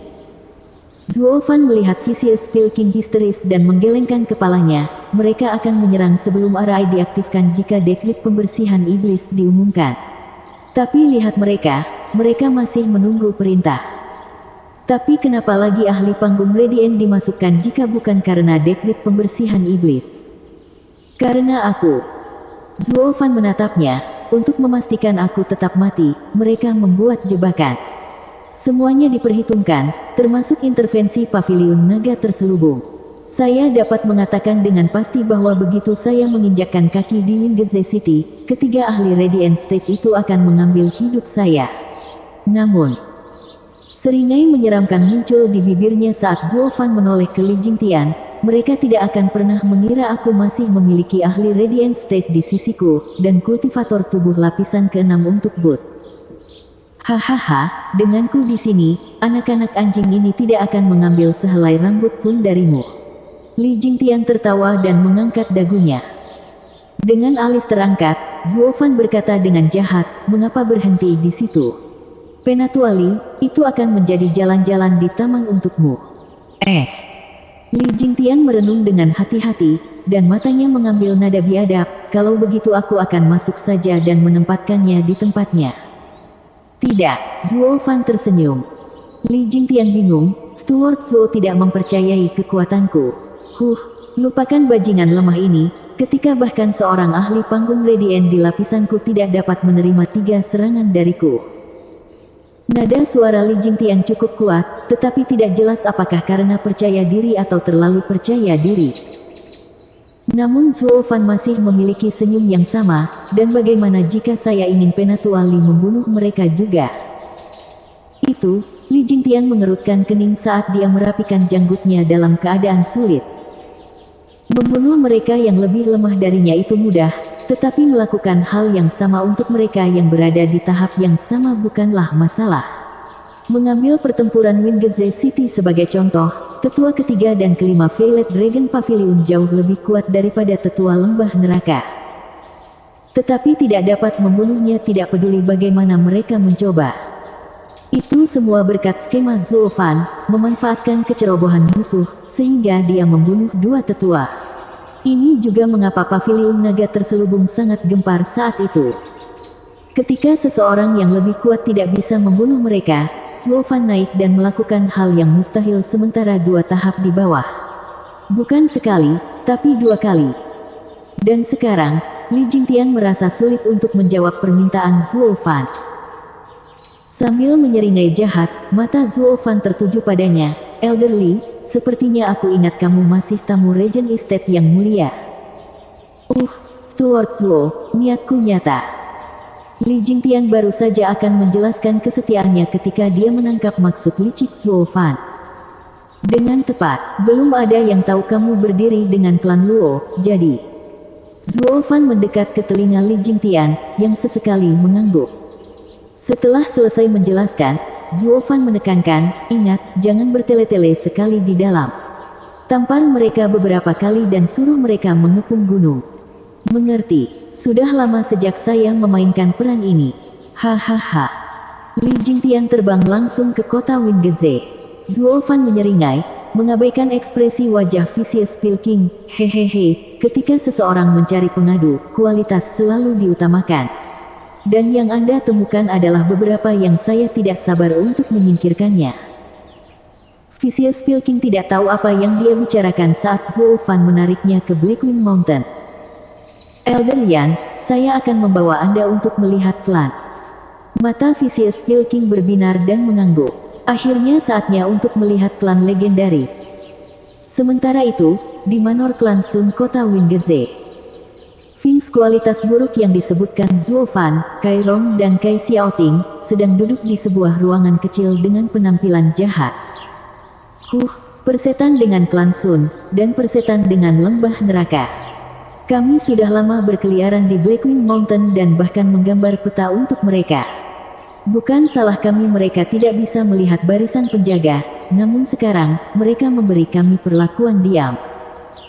Zuo Fan melihat Vicious Pilking histeris dan menggelengkan kepalanya, mereka akan menyerang sebelum arai diaktifkan jika dekrit pembersihan iblis diumumkan. Tapi lihat mereka masih menunggu perintah. Tapi kenapa lagi ahli panggung Radiant dimasukkan jika bukan karena dekrit pembersihan iblis? Karena aku. Zuo Fan menatapnya, untuk memastikan aku tetap mati, mereka membuat jebakan. Semuanya diperhitungkan, termasuk intervensi paviliun naga terselubung. Saya dapat mengatakan dengan pasti bahwa begitu saya menginjakkan kaki di Wingeze City, 3 ahli Radiant Stage itu akan mengambil hidup saya. Namun, seringai menyeramkan muncul di bibirnya saat Zuo Fan menoleh ke Li Jingtian, mereka tidak akan pernah mengira aku masih memiliki ahli Radiant State di sisiku, dan kultivator tubuh lapisan ke-6 untuk boot. Hahaha, denganku di sini, anak-anak anjing ini tidak akan mengambil sehelai rambut pun darimu. Li Jingtian tertawa dan mengangkat dagunya. Dengan alis terangkat, Zuo Fan berkata dengan jahat, mengapa berhenti di situ? Penatua Li, itu akan menjadi jalan-jalan di taman untukmu. Li Jingtian merenung dengan hati-hati, dan matanya mengambil nada biadab, kalau begitu aku akan masuk saja dan menempatkannya di tempatnya. Tidak, Zuo Fan tersenyum. Li Jingtian bingung, Steward Zuo tidak mempercayai kekuatanku. Lupakan bajingan lemah ini, ketika bahkan seorang ahli panggung Radiant di lapisanku tidak dapat menerima 3 serangan dariku. Nada suara Li Jingtian cukup kuat, tetapi tidak jelas apakah karena percaya diri atau terlalu percaya diri. Namun Zuo Fan masih memiliki senyum yang sama, dan bagaimana jika saya ingin Penatua Li membunuh mereka juga? Itu, Li Jingtian mengerutkan kening saat dia merapikan janggutnya dalam keadaan sulit. Membunuh mereka yang lebih lemah darinya itu mudah, tetapi melakukan hal yang sama untuk mereka yang berada di tahap yang sama bukanlah masalah. Mengambil pertempuran Wingeze City sebagai contoh, tetua ketiga dan kelima Violet Dragon Pavilion jauh lebih kuat daripada tetua lembah neraka. Tetapi tidak dapat membunuhnya tidak peduli bagaimana mereka mencoba. Itu semua berkat skema Zuo Fan, memanfaatkan kecerobohan musuh, sehingga dia membunuh 2 tetua. Ini juga mengapa paviliun naga terselubung sangat gempar saat itu. Ketika seseorang yang lebih kuat tidak bisa membunuh mereka, Zuo Fan naik dan melakukan hal yang mustahil sementara 2 tahap di bawah. Bukan sekali, tapi 2 kali. Dan sekarang, Li Jingtian merasa sulit untuk menjawab permintaan Zuo Fan. Sambil menyeringai jahat, mata Zuo Fan tertuju padanya. Elder Li, sepertinya aku ingat kamu masih tamu Regent Estate yang mulia. Steward Zuo, niatku nyata. Li Jingtian baru saja akan menjelaskan kesetiaannya ketika dia menangkap maksud licik Zuo Fan. Dengan tepat, belum ada yang tahu kamu berdiri dengan klan Luo, jadi. Zuo Fan mendekat ke telinga Li Jingtian, yang sesekali mengangguk. Setelah selesai menjelaskan, Zuo Fan menekankan, ingat, jangan bertele-tele sekali di dalam. Tampar mereka beberapa kali dan suruh mereka mengepung gunung. Mengerti? Sudah lama sejak saya memainkan peran ini. Hahaha. Li Jingtian terbang langsung ke kota Wingeze. Zuo Fan menyeringai, mengabaikan ekspresi wajah Vicious Pilking. Hehehe, ketika seseorang mencari pengadu, kualitas selalu diutamakan. Dan yang Anda temukan adalah beberapa yang saya tidak sabar untuk menyingkirkannya. Vicious Pilking tidak tahu apa yang dia bicarakan saat Zuo Fan menariknya ke Blackwing Mountain. Elder Yan, saya akan membawa Anda untuk melihat klan. Mata Vicious Pilking berbinar dan mengangguk. Akhirnya saatnya untuk melihat klan legendaris. Sementara itu, di Manor Klan Sun kota Wingeze. Fings kualitas buruk yang disebutkan Zuo Fan, Kai Rong dan Kai Xiaoting, sedang duduk di sebuah ruangan kecil dengan penampilan jahat. Persetan dengan klan Sun, dan persetan dengan lembah neraka. Kami sudah lama berkeliaran di Blackwing Mountain dan bahkan menggambar peta untuk mereka. Bukan salah kami mereka tidak bisa melihat barisan penjaga, namun sekarang, mereka memberi kami perlakuan diam.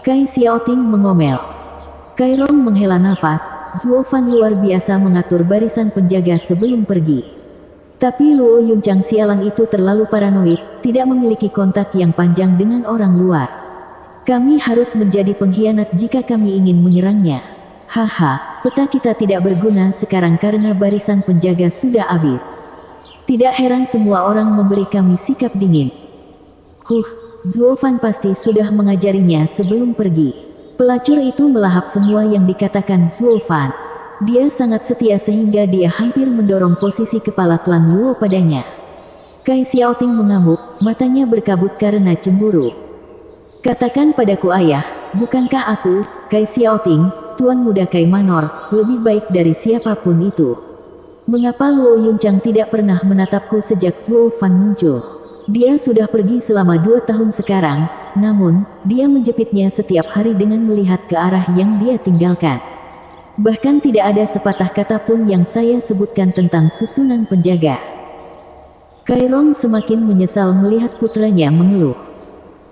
Kai Xiaoting mengomel. Kai Rong menghela nafas, Zuo Fan luar biasa mengatur barisan penjaga sebelum pergi. Tapi Luo Yunchang sialan itu terlalu paranoid, tidak memiliki kontak yang panjang dengan orang luar. Kami harus menjadi pengkhianat jika kami ingin menyerangnya. Haha, peta kita tidak berguna sekarang karena barisan penjaga sudah habis. Tidak heran semua orang memberi kami sikap dingin. Zuo Fan pasti sudah mengajarinya sebelum pergi. Pelacur itu melahap semua yang dikatakan Zuo Fan. Dia sangat setia sehingga dia hampir mendorong posisi kepala klan Luo padanya. Kai Xiaoting mengamuk, matanya berkabut karena cemburu. Katakan padaku ayah, bukankah aku, Kai Xiaoting, Tuan Muda Kai Manor, lebih baik dari siapapun itu? Mengapa Luo Yunchang tidak pernah menatapku sejak Zuo Fan muncul? Dia sudah pergi selama 2 tahun sekarang, namun, dia menjepitnya setiap hari dengan melihat ke arah yang dia tinggalkan. Bahkan tidak ada sepatah kata pun yang saya sebutkan tentang susunan penjaga. Kai Rong semakin menyesal melihat putranya mengeluh.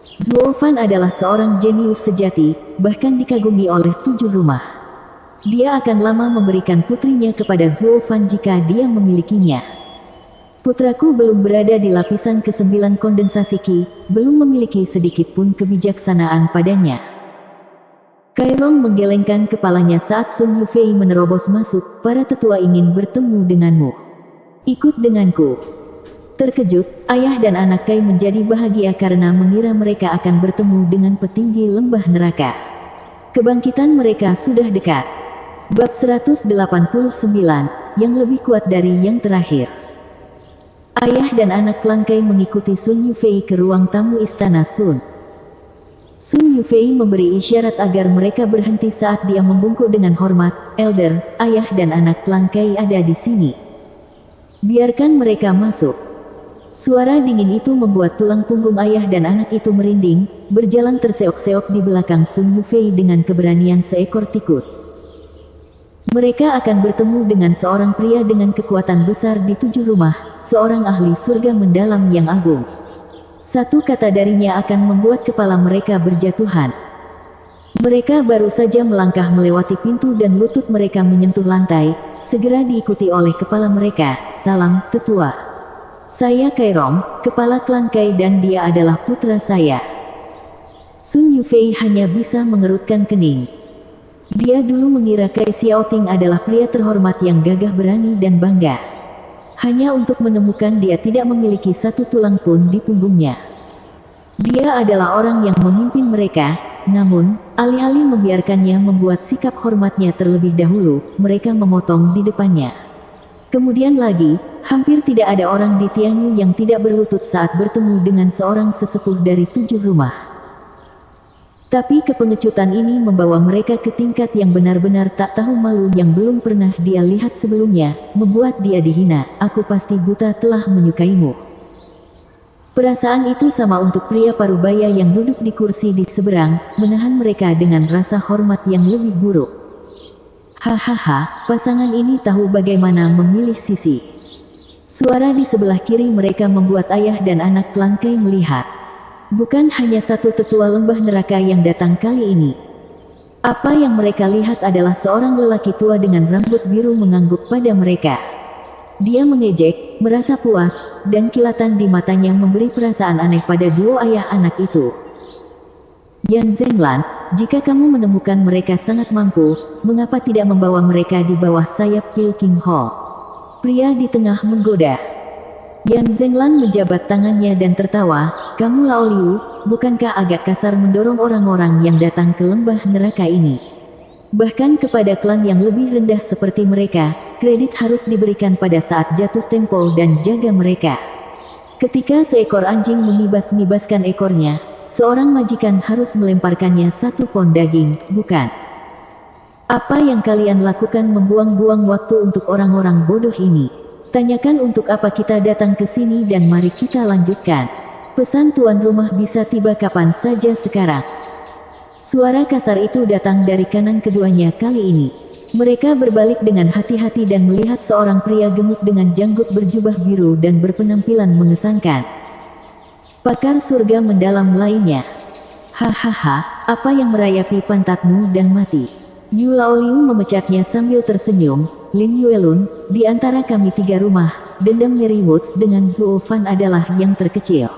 Zuo Fan adalah seorang jenius sejati, bahkan dikagumi oleh 7 rumah. Dia akan lama memberikan putrinya kepada Zuo Fan jika dia memilikinya. Putraku belum berada di lapisan ke-9 kondensasi Qi, belum memiliki sedikit pun kebijaksanaan padanya. Kai Rong menggelengkan kepalanya saat Sun Yufei menerobos masuk, para tetua ingin bertemu denganmu. Ikut denganku. Terkejut, ayah dan anak Kai menjadi bahagia karena mengira mereka akan bertemu dengan petinggi lembah neraka. Kebangkitan mereka sudah dekat. Bab 189, yang lebih kuat dari yang terakhir. Ayah dan anak klan Kai mengikuti Sun Yufei ke ruang tamu istana Sun. Sun Yufei memberi isyarat agar mereka berhenti saat dia membungkuk dengan hormat, Elder, ayah dan anak klan Kai ada di sini. Biarkan mereka masuk. Suara dingin itu membuat tulang punggung ayah dan anak itu merinding, berjalan terseok-seok di belakang Sun Yufei dengan keberanian seekor tikus. Mereka akan bertemu dengan seorang pria dengan kekuatan besar di 7 rumah, seorang ahli surga mendalam yang agung. Satu kata darinya akan membuat kepala mereka berjatuhan. Mereka baru saja melangkah melewati pintu dan lutut mereka menyentuh lantai, segera diikuti oleh kepala mereka, salam, tetua. Saya Kai Rong, kepala klan Kai dan dia adalah putra saya. Sun Yufei hanya bisa mengerutkan kening. Dia dulu mengira Kai Xiaoting adalah pria terhormat yang gagah berani dan bangga. Hanya untuk menemukan dia tidak memiliki satu tulang pun di punggungnya. Dia adalah orang yang memimpin mereka, namun, alih-alih membiarkannya membuat sikap hormatnya terlebih dahulu, mereka memotong di depannya. Kemudian lagi, hampir tidak ada orang di Tianyu yang tidak berlutut saat bertemu dengan seorang sesepuh dari 7 rumah. Tapi kepengecutan ini membawa mereka ke tingkat yang benar-benar tak tahu malu yang belum pernah dia lihat sebelumnya, membuat dia dihina. Aku pasti buta telah menyukaimu. Perasaan itu sama untuk pria parubaya yang duduk di kursi di seberang, menahan mereka dengan rasa hormat yang lebih buruk. Hahaha, pasangan ini tahu bagaimana memilih sisi. Suara di sebelah kiri mereka membuat ayah dan anak Klangkai melihat. Bukan hanya satu tetua lembah neraka yang datang kali ini. Apa yang mereka lihat adalah seorang lelaki tua dengan rambut biru mengangguk pada mereka. Dia mengejek, merasa puas, dan kilatan di matanya memberi perasaan aneh pada dua ayah anak itu. Yan Zenglan, jika kamu menemukan mereka sangat mampu, mengapa tidak membawa mereka di bawah sayap Pilking Hall? Pria di tengah menggoda. Yan Zenglan menjabat tangannya dan tertawa, kamu Lao Liu, bukankah agak kasar mendorong orang-orang yang datang ke lembah neraka ini? Bahkan kepada klan yang lebih rendah seperti mereka, kredit harus diberikan pada saat jatuh tempo dan jaga mereka. Ketika seekor anjing mengibas-ngibaskan ekornya, seorang majikan harus melemparkannya 1 pon daging, bukan? Apa yang kalian lakukan membuang-buang waktu untuk orang-orang bodoh ini? Tanyakan untuk apa kita datang ke sini dan mari kita lanjutkan. Pesan tuan rumah bisa tiba kapan saja sekarang. Suara kasar itu datang dari kanan keduanya kali ini. Mereka berbalik dengan hati-hati dan melihat seorang pria gemuk dengan janggut berjubah biru dan berpenampilan mengesankan. Pakar surga mendalam lainnya. Hahaha, apa yang merayapi pantatmu dan mati? Yu Laoliu memecatnya sambil tersenyum. Lin Yuelun, di antara kami 3 rumah, dendam Mary Woods dengan Zuo Fan adalah yang terkecil.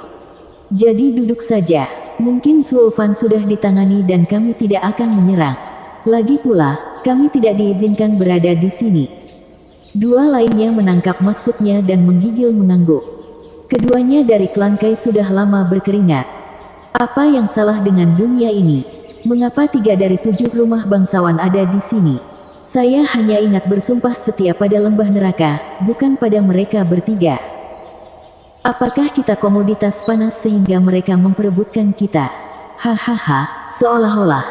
Jadi duduk saja, mungkin Zuo Fan sudah ditangani dan kami tidak akan menyerang. Lagi pula, kami tidak diizinkan berada di sini. Dua lainnya menangkap maksudnya dan menggigil mengangguk. Keduanya dari Klangkai sudah lama berkeringat. Apa yang salah dengan dunia ini? Mengapa 3 dari 7 rumah bangsawan ada di sini? Saya hanya ingat bersumpah setia pada lembah neraka, bukan pada mereka bertiga. Apakah kita komoditas panas sehingga mereka memperebutkan kita? Hahaha, seolah-olah.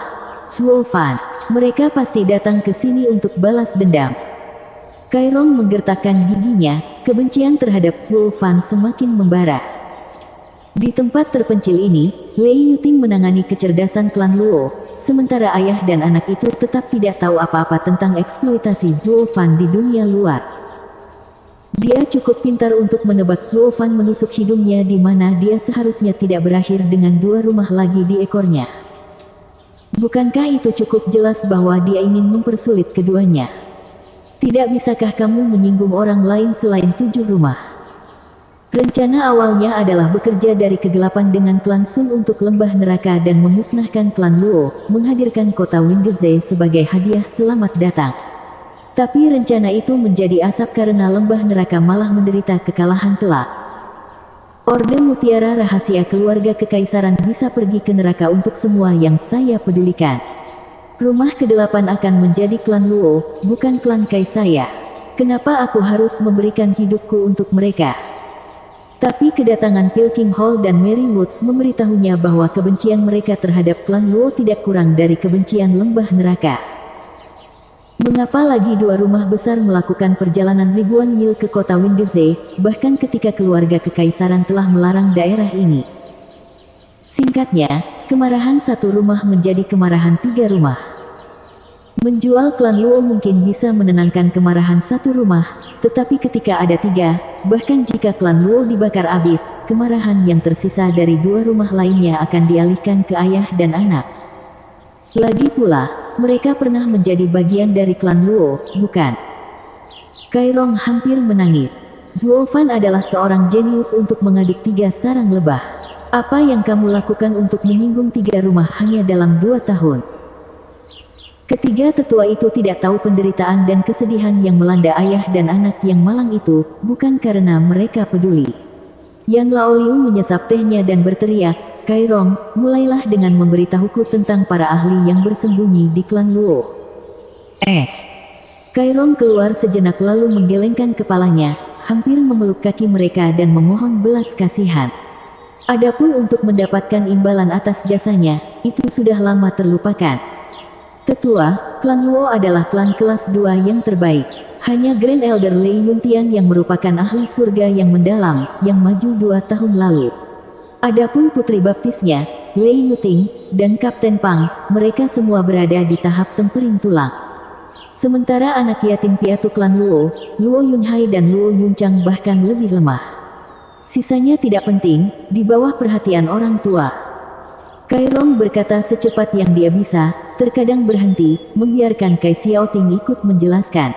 Zuo Fan, mereka pasti datang ke sini untuk balas dendam. Kairong menggertakkan giginya, kebencian terhadap Zuo Fan semakin membara. Di tempat terpencil ini, Lei Yuting menangani kecerdasan klan Luo. Sementara ayah dan anak itu tetap tidak tahu apa-apa tentang eksploitasi Zuo Fan di dunia luar. Dia cukup pintar untuk menebak Zuo Fan menusuk hidungnya di mana dia seharusnya tidak berakhir dengan 2 rumah lagi di ekornya. Bukankah itu cukup jelas bahwa dia ingin mempersulit keduanya? Tidak bisakah kamu menyinggung orang lain selain 7 rumah? Rencana awalnya adalah bekerja dari kegelapan dengan klan Sun untuk lembah neraka dan memusnahkan klan Luo, menghadirkan kota Wingeze sebagai hadiah selamat datang. Tapi rencana itu menjadi asap karena lembah neraka malah menderita kekalahan telak. Orde Mutiara Rahasia Keluarga Kekaisaran bisa pergi ke neraka untuk semua yang saya pedulikan. Rumah ke-8 akan menjadi klan Luo, bukan klan Kai saya. Kenapa aku harus memberikan hidupku untuk mereka? Tapi kedatangan Pilking Hall dan Mary Woods memberitahunya bahwa kebencian mereka terhadap klan Luo tidak kurang dari kebencian lembah neraka. Mengapa lagi 2 rumah besar melakukan perjalanan ribuan mil ke kota Wingeze, bahkan ketika keluarga kekaisaran telah melarang daerah ini? Singkatnya, kemarahan 1 rumah menjadi kemarahan 3 rumah. Menjual klan Luo mungkin bisa menenangkan kemarahan 1 rumah, tetapi ketika ada 3, bahkan jika klan Luo dibakar habis, kemarahan yang tersisa dari 2 rumah lainnya akan dialihkan ke ayah dan anak. Lagi pula, mereka pernah menjadi bagian dari klan Luo, bukan? Kairong hampir menangis. Zuo Fan adalah seorang jenius untuk mengaduk 3 sarang lebah. Apa yang kamu lakukan untuk menyinggung 3 rumah hanya dalam 2 tahun? Ketiga tetua itu tidak tahu penderitaan dan kesedihan yang melanda ayah dan anak yang malang itu, bukan karena mereka peduli. Yan Laoliu menyesap tehnya dan berteriak, Kairong, mulailah dengan memberitahuku tentang para ahli yang bersembunyi di klan Luo. Kairong keluar sejenak lalu menggelengkan kepalanya, hampir memeluk kaki mereka dan memohon belas kasihan. Adapun untuk mendapatkan imbalan atas jasanya, itu sudah lama terlupakan. Tetua, klan Luo adalah klan kelas 2 yang terbaik. Hanya Grand Elder Lei Yuntian yang merupakan ahli surga yang mendalam, yang maju 2 tahun lalu. Adapun putri baptisnya, Lei Yuting, dan Kapten Pang, mereka semua berada di tahap tempering tulang. Sementara anak yatim piatu klan Luo, Luo Yunhai dan Luo Yunchang bahkan lebih lemah. Sisanya tidak penting, di bawah perhatian orang tua. Kai Rong berkata secepat yang dia bisa, terkadang berhenti, membiarkan Kai Xiaoting ikut menjelaskan.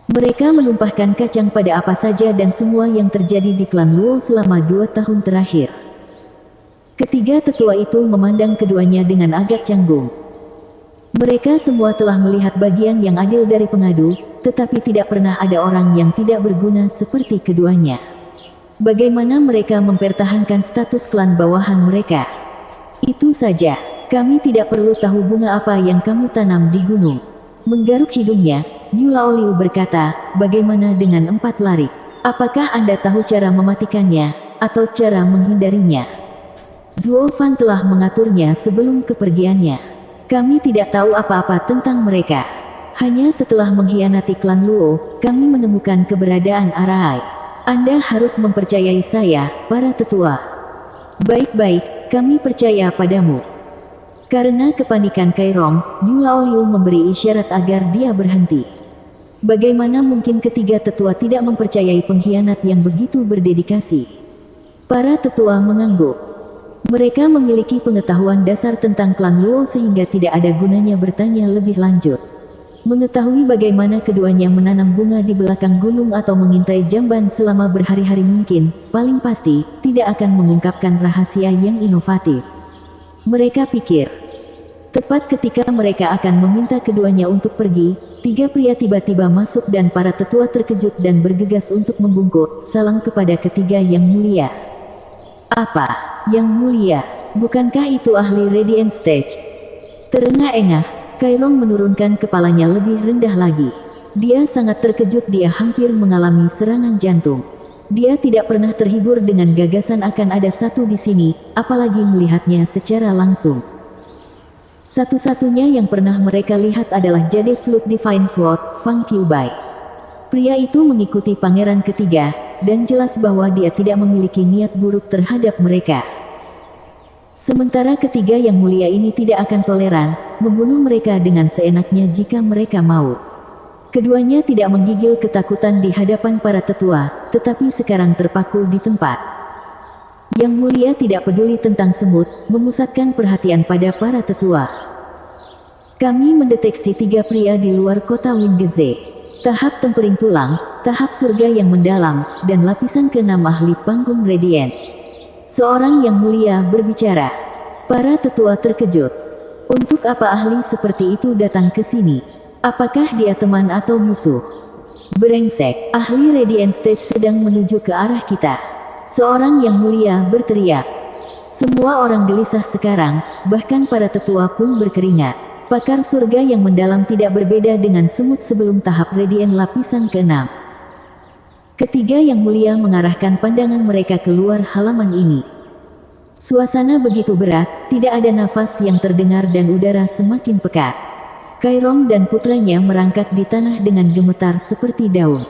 Mereka menumpahkan kacang pada apa saja dan semua yang terjadi di klan Luo selama 2 tahun terakhir. Ketiga tetua itu memandang keduanya dengan agak canggung. Mereka semua telah melihat bagian yang adil dari pengadu, tetapi tidak pernah ada orang yang tidak berguna seperti keduanya. Bagaimana mereka mempertahankan status klan bawahan mereka? Itu saja, kami tidak perlu tahu bunga apa yang kamu tanam di gunung. Menggaruk hidungnya, Yu Laoliu berkata, bagaimana dengan 4 larik? Apakah Anda tahu cara mematikannya, atau cara menghindarinya? Zuo Fan telah mengaturnya sebelum kepergiannya. Kami tidak tahu apa-apa tentang mereka. Hanya setelah mengkhianati klan Luo, kami menemukan keberadaan Arai. Anda harus mempercayai saya, para tetua. Baik-baik, kami percaya padamu. Karena kepanikan Kai Rong, Yu Laoliu memberi isyarat agar dia berhenti. Bagaimana mungkin ketiga tetua tidak mempercayai pengkhianat yang begitu berdedikasi? Para tetua mengangguk. Mereka memiliki pengetahuan dasar tentang klan Luo sehingga tidak ada gunanya bertanya lebih lanjut. Mengetahui bagaimana keduanya menanam bunga di belakang gunung atau mengintai jamban selama berhari-hari mungkin, paling pasti, tidak akan mengungkapkan rahasia yang inovatif. Mereka pikir. Tepat ketika mereka akan meminta keduanya untuk pergi, 3 pria tiba-tiba masuk dan para tetua terkejut dan bergegas untuk membungkuk, salam kepada ketiga yang mulia. Apa? Yang mulia, bukankah itu ahli Radiant Stage? Terengah-engah, Kai Rong menurunkan kepalanya lebih rendah lagi. Dia sangat terkejut, dia hampir mengalami serangan jantung. Dia tidak pernah terhibur dengan gagasan akan ada satu di sini, apalagi melihatnya secara langsung. Satu-satunya yang pernah mereka lihat adalah Jade Flute Divine Sword, Fang Qiubai. Pria itu mengikuti pangeran ketiga, dan jelas bahwa dia tidak memiliki niat buruk terhadap mereka. Sementara ketiga yang mulia ini tidak akan toleran, membunuh mereka dengan seenaknya jika mereka mau. Keduanya tidak menggigil ketakutan di hadapan para tetua, tetapi sekarang terpaku di tempat. Yang mulia tidak peduli tentang semut, memusatkan perhatian pada para tetua. Kami mendeteksi 3 pria di luar kota Wingeze. Tahap tempering tulang, tahap surga yang mendalam, dan lapisan ke-6 ahli panggung Radiant. Seorang yang mulia berbicara. Para tetua terkejut. Untuk apa ahli seperti itu datang ke sini? Apakah dia teman atau musuh? Brengsek, ahli Radiant Stage sedang menuju ke arah kita. Seorang yang mulia berteriak. Semua orang gelisah sekarang, bahkan para tetua pun berkeringat. Pakar surga yang mendalam tidak berbeda dengan semut sebelum tahap Radiant lapisan ke-6. Ketiga yang mulia mengarahkan pandangan mereka keluar halaman ini. Suasana begitu berat, tidak ada nafas yang terdengar dan udara semakin pekat. Kai Rong dan putranya merangkak di tanah dengan gemetar seperti daun.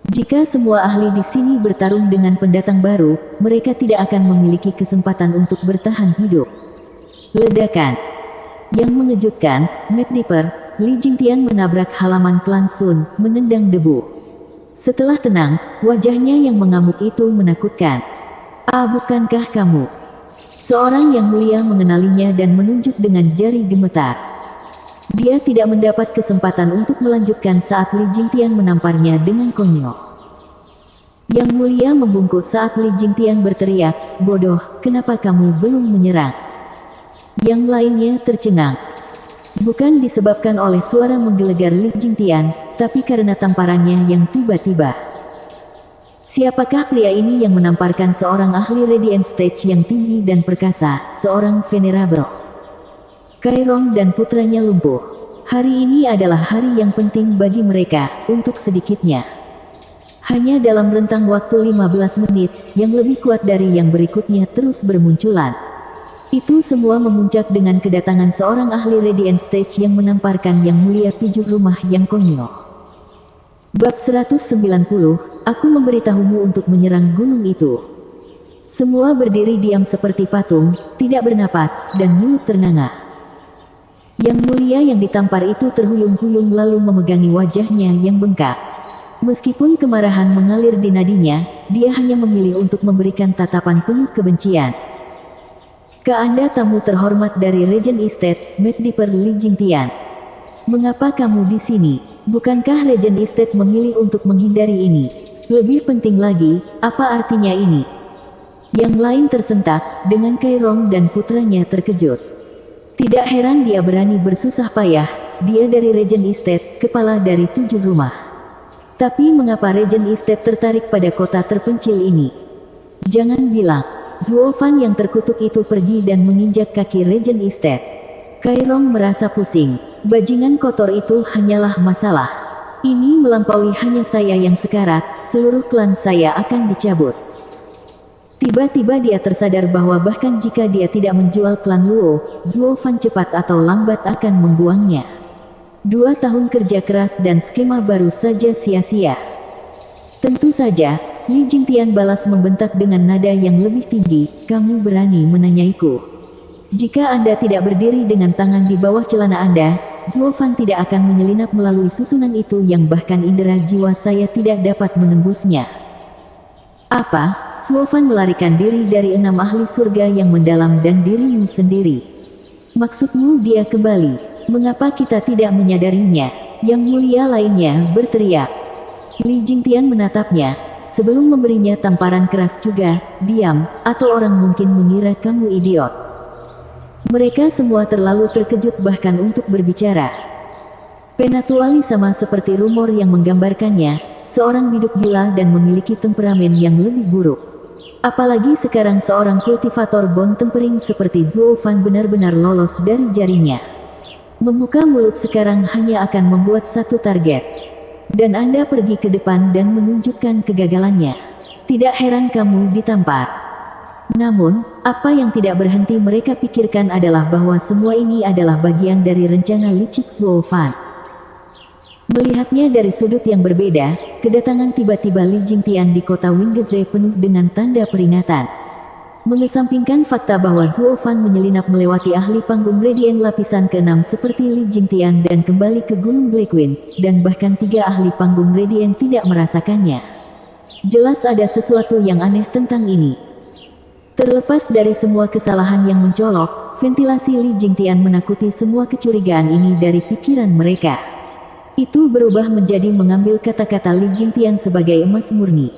Jika semua ahli di sini bertarung dengan pendatang baru, mereka tidak akan memiliki kesempatan untuk bertahan hidup. Ledakan. Yang mengejutkan, MacDipper, Li Jingtian menabrak halaman klan Sun, menendang debu. Setelah tenang, wajahnya yang mengamuk itu menakutkan. Ah, bukankah kamu? Seorang yang mulia mengenalinya dan menunjuk dengan jari gemetar. Dia tidak mendapat kesempatan untuk melanjutkan saat Li Jingtian menamparnya dengan konyol. Yang mulia membungkuk saat Li Jingtian berteriak, bodoh, kenapa kamu belum menyerang? Yang lainnya tercengang. Bukan disebabkan oleh suara menggelegar Li Jingtian, tapi karena tamparannya yang tiba-tiba. Siapakah pria ini yang menamparkan seorang ahli Radiant Stage yang tinggi dan perkasa, seorang venerable? Kai Rong dan putranya lumpuh. Hari ini adalah hari yang penting bagi mereka, untuk sedikitnya. Hanya dalam rentang waktu 15 menit, yang lebih kuat dari yang berikutnya terus bermunculan. Itu semua memuncak dengan kedatangan seorang ahli Radiant Stage yang menamparkan Yang Mulia 7 rumah yang konyol. Bab 190, aku memberitahumu untuk menyerang gunung itu. Semua berdiri diam seperti patung, tidak bernapas, dan mulut ternganga. Yang Mulia yang ditampar itu terhuyung-huyung lalu memegangi wajahnya yang bengkak. Meskipun kemarahan mengalir di nadinya, dia hanya memilih untuk memberikan tatapan penuh kebencian. Ke Anda tamu terhormat dari Regent Estate, Meddiper Li Jingtian. Mengapa kamu di sini? Bukankah Regent Estate memilih untuk menghindari ini? Lebih penting lagi, apa artinya ini? Yang lain tersentak, dengan Kairong dan putranya terkejut. Tidak heran dia berani bersusah payah, dia dari Regent Estate, kepala dari 7 rumah. Tapi mengapa Regent Estate tertarik pada kota terpencil ini? Jangan bilang, Zuo Fan yang terkutuk itu pergi dan menginjak kaki Regent Estate. Kairong merasa pusing, bajingan kotor itu hanyalah masalah. Ini melampaui hanya saya yang sekarat, seluruh klan saya akan dicabut. Tiba-tiba dia tersadar bahwa bahkan jika dia tidak menjual klan Luo, Zuo Fan cepat atau lambat akan membuangnya. 2 tahun kerja keras dan skema baru saja sia-sia. Tentu saja, Li Jingtian balas membentak dengan nada yang lebih tinggi, kamu berani menanyaiku. Jika Anda tidak berdiri dengan tangan di bawah celana Anda, Zuo Fan tidak akan menyelinap melalui susunan itu yang bahkan indera jiwa saya tidak dapat menembusnya. Apa? Zuo Fan melarikan diri dari 6 ahli surga yang mendalam dan dirimu sendiri. Maksudmu dia kembali? Mengapa kita tidak menyadarinya? Yang Mulia lainnya berteriak. Li Jingtian menatapnya, sebelum memberinya tamparan keras juga, diam, atau orang mungkin mengira kamu idiot. Mereka semua terlalu terkejut bahkan untuk berbicara. Penatuali sama seperti rumor yang menggambarkannya, seorang biduk gila dan memiliki temperamen yang lebih buruk. Apalagi sekarang seorang kultivator Bone Tempering seperti Zuo Fan benar-benar lolos dari jarinya. Membuka mulut sekarang hanya akan membuat satu target. Dan Anda pergi ke depan dan menunjukkan kegagalannya. Tidak heran kamu ditampar. Namun, apa yang tidak berhenti mereka pikirkan adalah bahwa semua ini adalah bagian dari rencana licik Zuo Fan. Melihatnya dari sudut yang berbeda, kedatangan tiba-tiba Li Jingtian di kota Wingeze penuh dengan tanda peringatan. Mengesampingkan fakta bahwa Zuo Fan menyelinap melewati ahli panggung Radiant lapisan ke-6 seperti Li Jingtian dan kembali ke Gunung Blackwing, dan bahkan 3 ahli panggung Radiant tidak merasakannya. Jelas ada sesuatu yang aneh tentang ini. Terlepas dari semua kesalahan yang mencolok, ventilasi Li Jingtian menakuti semua kecurigaan ini dari pikiran mereka. Itu berubah menjadi mengambil kata-kata Li Jingtian sebagai emas murni.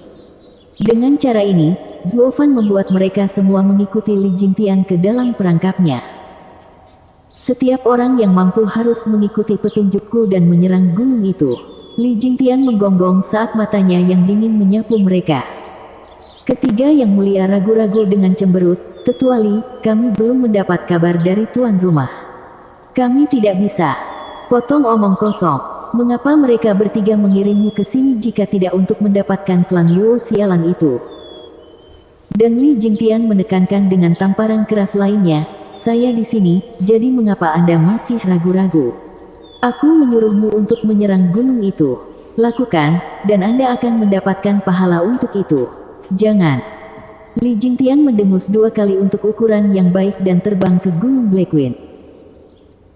Dengan cara ini, Zuo Fan membuat mereka semua mengikuti Li Jingtian ke dalam perangkapnya. Setiap orang yang mampu harus mengikuti petunjukku dan menyerang gunung itu. Li Jingtian menggonggong saat matanya yang dingin menyapu mereka. Ketiga Yang Mulia ragu-ragu dengan cemberut, Tetua Li, kami belum mendapat kabar dari tuan rumah. Kami tidak bisa. Potong omong kosong. Mengapa mereka bertiga mengirimmu ke sini jika tidak untuk mendapatkan klan Luo sialan itu? Dan Li Jingtian menekankan dengan tamparan keras lainnya, saya di sini, jadi mengapa Anda masih ragu-ragu? Aku menyuruhmu untuk menyerang gunung itu. Lakukan, dan Anda akan mendapatkan pahala untuk itu. Jangan. Li Jingtian mendengus 2 kali untuk ukuran yang baik dan terbang ke Gunung Blackwing.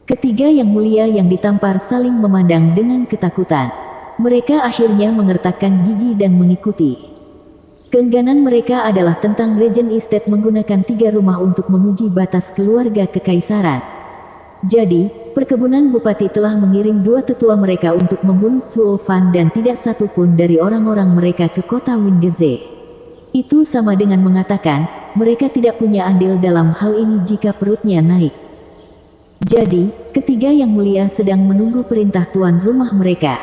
Ketiga Yang Mulia yang ditampar saling memandang dengan ketakutan. Mereka akhirnya mengertakkan gigi dan mengikuti. Keengganan mereka adalah tentang Regent Estate menggunakan 3 rumah untuk menguji batas keluarga kekaisaran. Jadi, perkebunan Bupati telah mengirim 2 tetua mereka untuk membunuh Zuo Fan dan tidak satu pun dari orang-orang mereka ke kota Wingeze. Itu sama dengan mengatakan, mereka tidak punya andil dalam hal ini jika perutnya naik. Jadi, ketiga Yang Mulia sedang menunggu perintah tuan rumah mereka.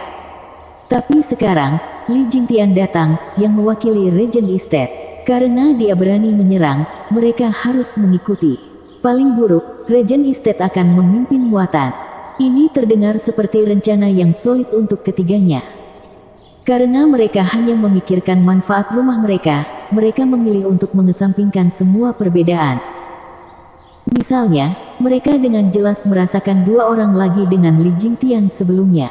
Tapi sekarang, Li Jingtian datang, yang mewakili Regent Estate. Karena dia berani menyerang, mereka harus mengikuti. Paling buruk, Regent Estate akan memimpin muatan. Ini terdengar seperti rencana yang solid untuk ketiganya. Karena mereka hanya memikirkan manfaat rumah mereka memilih untuk mengesampingkan semua perbedaan. Misalnya, mereka dengan jelas merasakan dua orang lagi dengan Li Jingtian sebelumnya.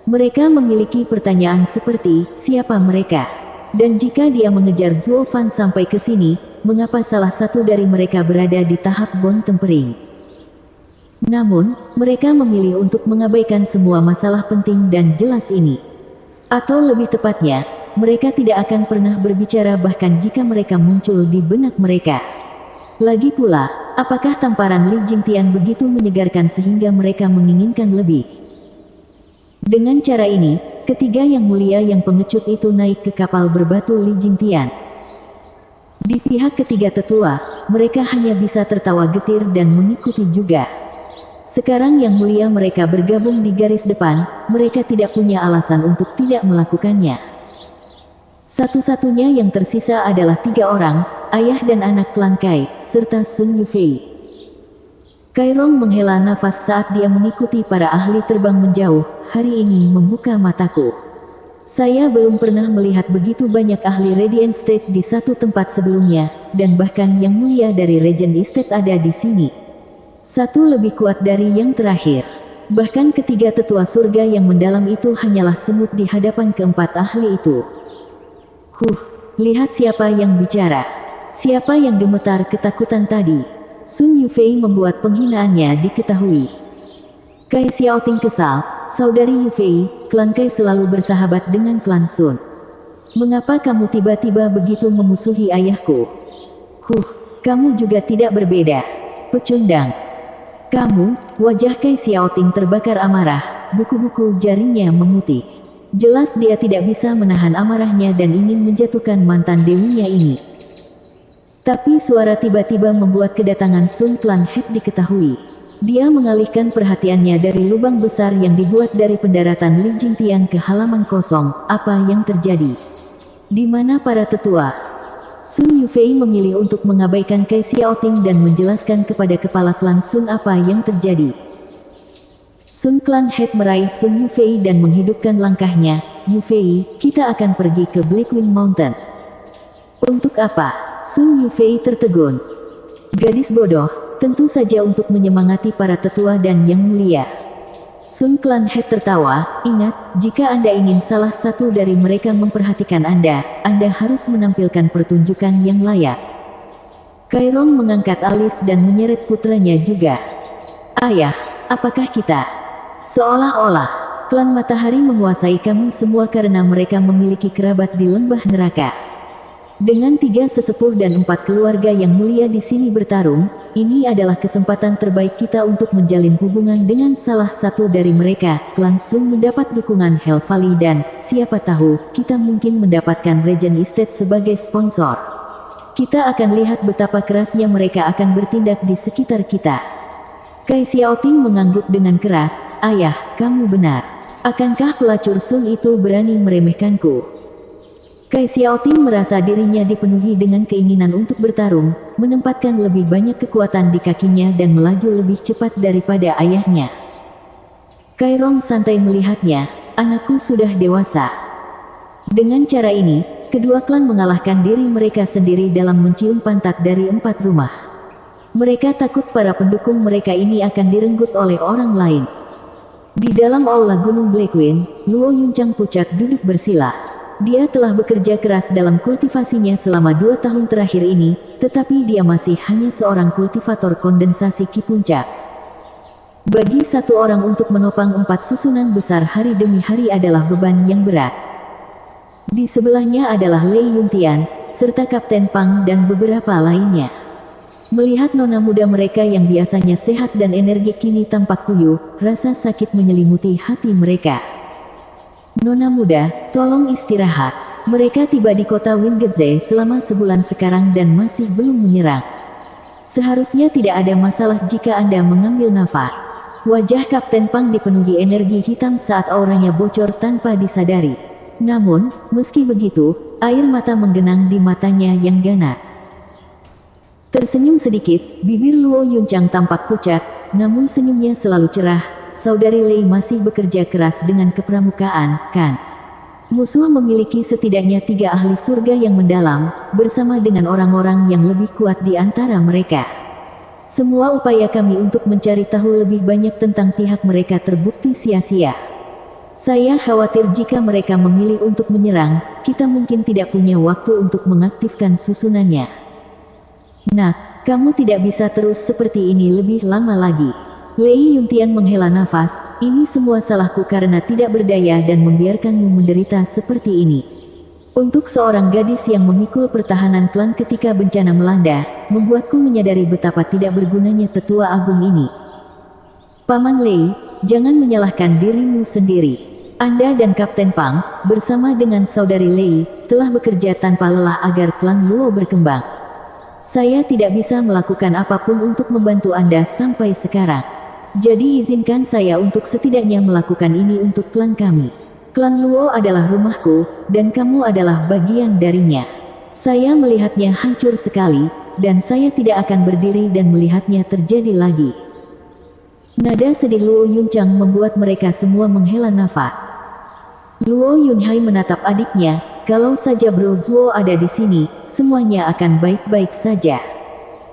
Mereka memiliki pertanyaan seperti, siapa mereka? Dan jika dia mengejar Zuo Fan sampai ke sini, mengapa salah satu dari mereka berada di tahap Bone Tempering? Namun, mereka memilih untuk mengabaikan semua masalah penting dan jelas ini. Atau lebih tepatnya, mereka tidak akan pernah berbicara bahkan jika mereka muncul di benak mereka. Lagi pula, apakah tamparan Li Jingtian begitu menyegarkan sehingga mereka menginginkan lebih? Dengan cara ini, ketiga yang mulia yang pengecut itu naik ke kapal berbatu Li Jingtian. Di pihak ketiga tetua, mereka hanya bisa tertawa getir dan mengikuti juga. Sekarang yang mulia mereka bergabung di garis depan, mereka tidak punya alasan untuk tidak melakukannya. Satu-satunya yang tersisa adalah 3 orang, ayah dan anak klan Kai, serta Sun Yufei. Kairong menghela nafas saat dia mengikuti para ahli terbang menjauh. Hari ini membuka mataku. Saya belum pernah melihat begitu banyak ahli Radiant State di satu tempat sebelumnya, dan bahkan yang mulia dari Regent Estate ada di sini. Satu lebih kuat dari yang terakhir. Bahkan ketiga tetua surga yang mendalam itu hanyalah semut di hadapan keempat ahli itu. Lihat siapa yang bicara. Siapa yang gemetar ketakutan tadi? Sun Yufei membuat penghinaannya diketahui. Kai Xiaoting kesal, saudari Yufei, klan Kai selalu bersahabat dengan klan Sun. Mengapa kamu tiba-tiba begitu memusuhi ayahku? Kamu juga tidak berbeda. Pecundang. Kamu, wajah Kai Xiaoting terbakar amarah, buku-buku jaringnya memutih. Jelas dia tidak bisa menahan amarahnya dan ingin menjatuhkan mantan dewinya ini. Tapi suara tiba-tiba membuat kedatangan Sun Clan Head diketahui. Dia mengalihkan perhatiannya dari lubang besar yang dibuat dari pendaratan Li Jingtian ke halaman kosong. Apa yang terjadi? Di mana para tetua? Sun Yufei memilih untuk mengabaikan Kai Xiaoting dan menjelaskan kepada kepala klan Sun apa yang terjadi. Sun Clan Head meraih Sun Yufei dan menghidupkan langkahnya. Yufei, kita akan pergi ke Blackwing Mountain. Untuk apa? Sun Yufei tertegun. Gadis bodoh, tentu saja untuk menyemangati para tetua dan yang mulia. Sun Clan Head tertawa, ingat, jika Anda ingin salah satu dari mereka memperhatikan Anda harus menampilkan pertunjukan yang layak. Kairong mengangkat alis dan menyeret putranya juga. Ayah, apakah kita? Seolah-olah, klan matahari menguasai kami semua karena mereka memiliki kerabat di lembah neraka. Dengan 3 sesepuh dan 4 keluarga yang mulia di sini bertarung, ini adalah kesempatan terbaik kita untuk menjalin hubungan dengan salah satu dari mereka. Klan Sun mendapat dukungan Hell Valley dan, siapa tahu, kita mungkin mendapatkan Regent Estate sebagai sponsor. Kita akan lihat betapa kerasnya mereka akan bertindak di sekitar kita. Kai Xiaoting mengangguk dengan keras, ayah, kamu benar. Akankah pelacur Sun itu berani meremehkanku? Kai Xiaoting merasa dirinya dipenuhi dengan keinginan untuk bertarung, menempatkan lebih banyak kekuatan di kakinya dan melaju lebih cepat daripada ayahnya. Kairong santai melihatnya, anakku sudah dewasa. Dengan cara ini, kedua klan mengalahkan diri mereka sendiri dalam mencium pantat dari 4 rumah. Mereka takut para pendukung mereka ini akan direnggut oleh orang lain. Di dalam aula Gunung Blackwing, Luo Yuncang pucat duduk bersila. Dia telah bekerja keras dalam kultivasinya selama 2 tahun terakhir ini, tetapi dia masih hanya seorang kultivator kondensasi Ki Puncak. Bagi satu orang untuk menopang 4 susunan besar hari demi hari adalah beban yang berat. Di sebelahnya adalah Lei Yuntian, serta Kapten Pang dan beberapa lainnya. Melihat nona muda mereka yang biasanya sehat dan energik kini tampak kuyuh, rasa sakit menyelimuti hati mereka. Nona muda, tolong istirahat. Mereka tiba di kota Wingeze selama sebulan sekarang dan masih belum menyerang. Seharusnya tidak ada masalah jika Anda mengambil nafas. Wajah Kapten Pang dipenuhi energi hitam saat auranya bocor tanpa disadari. Namun, meski begitu, air mata menggenang di matanya yang ganas. Tersenyum sedikit, bibir Luo Yuncang tampak pucat, namun senyumnya selalu cerah. Saudari Lei masih bekerja keras dengan kepramukaan, kan? Musuh memiliki setidaknya 3 ahli surga yang mendalam, bersama dengan orang-orang yang lebih kuat di antara mereka. Semua upaya kami untuk mencari tahu lebih banyak tentang pihak mereka terbukti sia-sia. Saya khawatir jika mereka memilih untuk menyerang, kita mungkin tidak punya waktu untuk mengaktifkan susunannya. Nak, kamu tidak bisa terus seperti ini lebih lama lagi. Lei Yuntian menghela nafas, ini semua salahku karena tidak berdaya dan membiarkanmu menderita seperti ini. Untuk seorang gadis yang memikul pertahanan klan ketika bencana melanda, membuatku menyadari betapa tidak bergunanya tetua agung ini. Paman Lei, jangan menyalahkan dirimu sendiri. Anda dan Kapten Pang, bersama dengan saudari Lei, telah bekerja tanpa lelah agar klan Luo berkembang. Saya tidak bisa melakukan apapun untuk membantu Anda sampai sekarang. Jadi izinkan saya untuk setidaknya melakukan ini untuk klan kami. Klan Luo adalah rumahku, dan kamu adalah bagian darinya. Saya melihatnya hancur sekali, dan saya tidak akan berdiri dan melihatnya terjadi lagi. Nada sedih Luo Yunchang membuat mereka semua menghela nafas. Luo Yunhai menatap adiknya, kalau saja Bro Zuo ada di sini, semuanya akan baik-baik saja.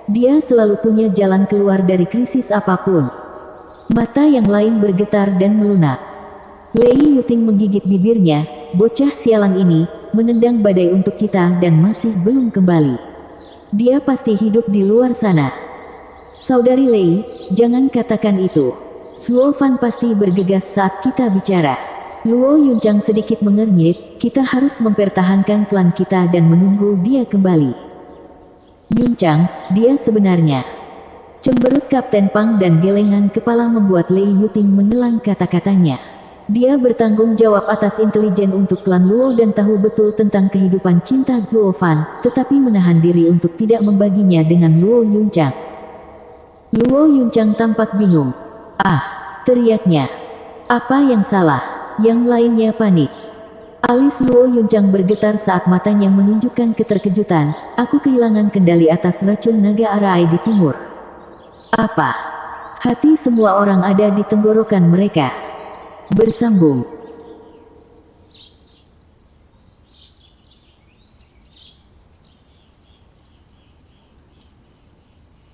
Dia selalu punya jalan keluar dari krisis apapun. Mata yang lain bergetar dan melunak. Lei Yuting menggigit bibirnya, bocah sialan ini, menendang badai untuk kita dan masih belum kembali. Dia pasti hidup di luar sana. Saudari Lei, jangan katakan itu. Zuo Fan pasti bergegas saat kita bicara. Luo Yunchang sedikit mengernyit, kita harus mempertahankan klan kita dan menunggu dia kembali. Yunchang, dia sebenarnya. Cemberut Kapten Pang dan gelengan kepala membuat Lei Yuting menelan kata-katanya. Dia bertanggung jawab atas intelijen untuk klan Luo dan tahu betul tentang kehidupan cinta Zuo Fan, tetapi menahan diri untuk tidak membaginya dengan Luo Yunchang. Luo Yunchang tampak bingung. Ah, teriaknya. Apa yang salah? Yang lainnya panik. Alis Luo Yunchang bergetar saat matanya menunjukkan keterkejutan. Aku kehilangan kendali atas racun naga arai di timur. Apa? Hati semua orang ada di tenggorokan mereka. Bersambung.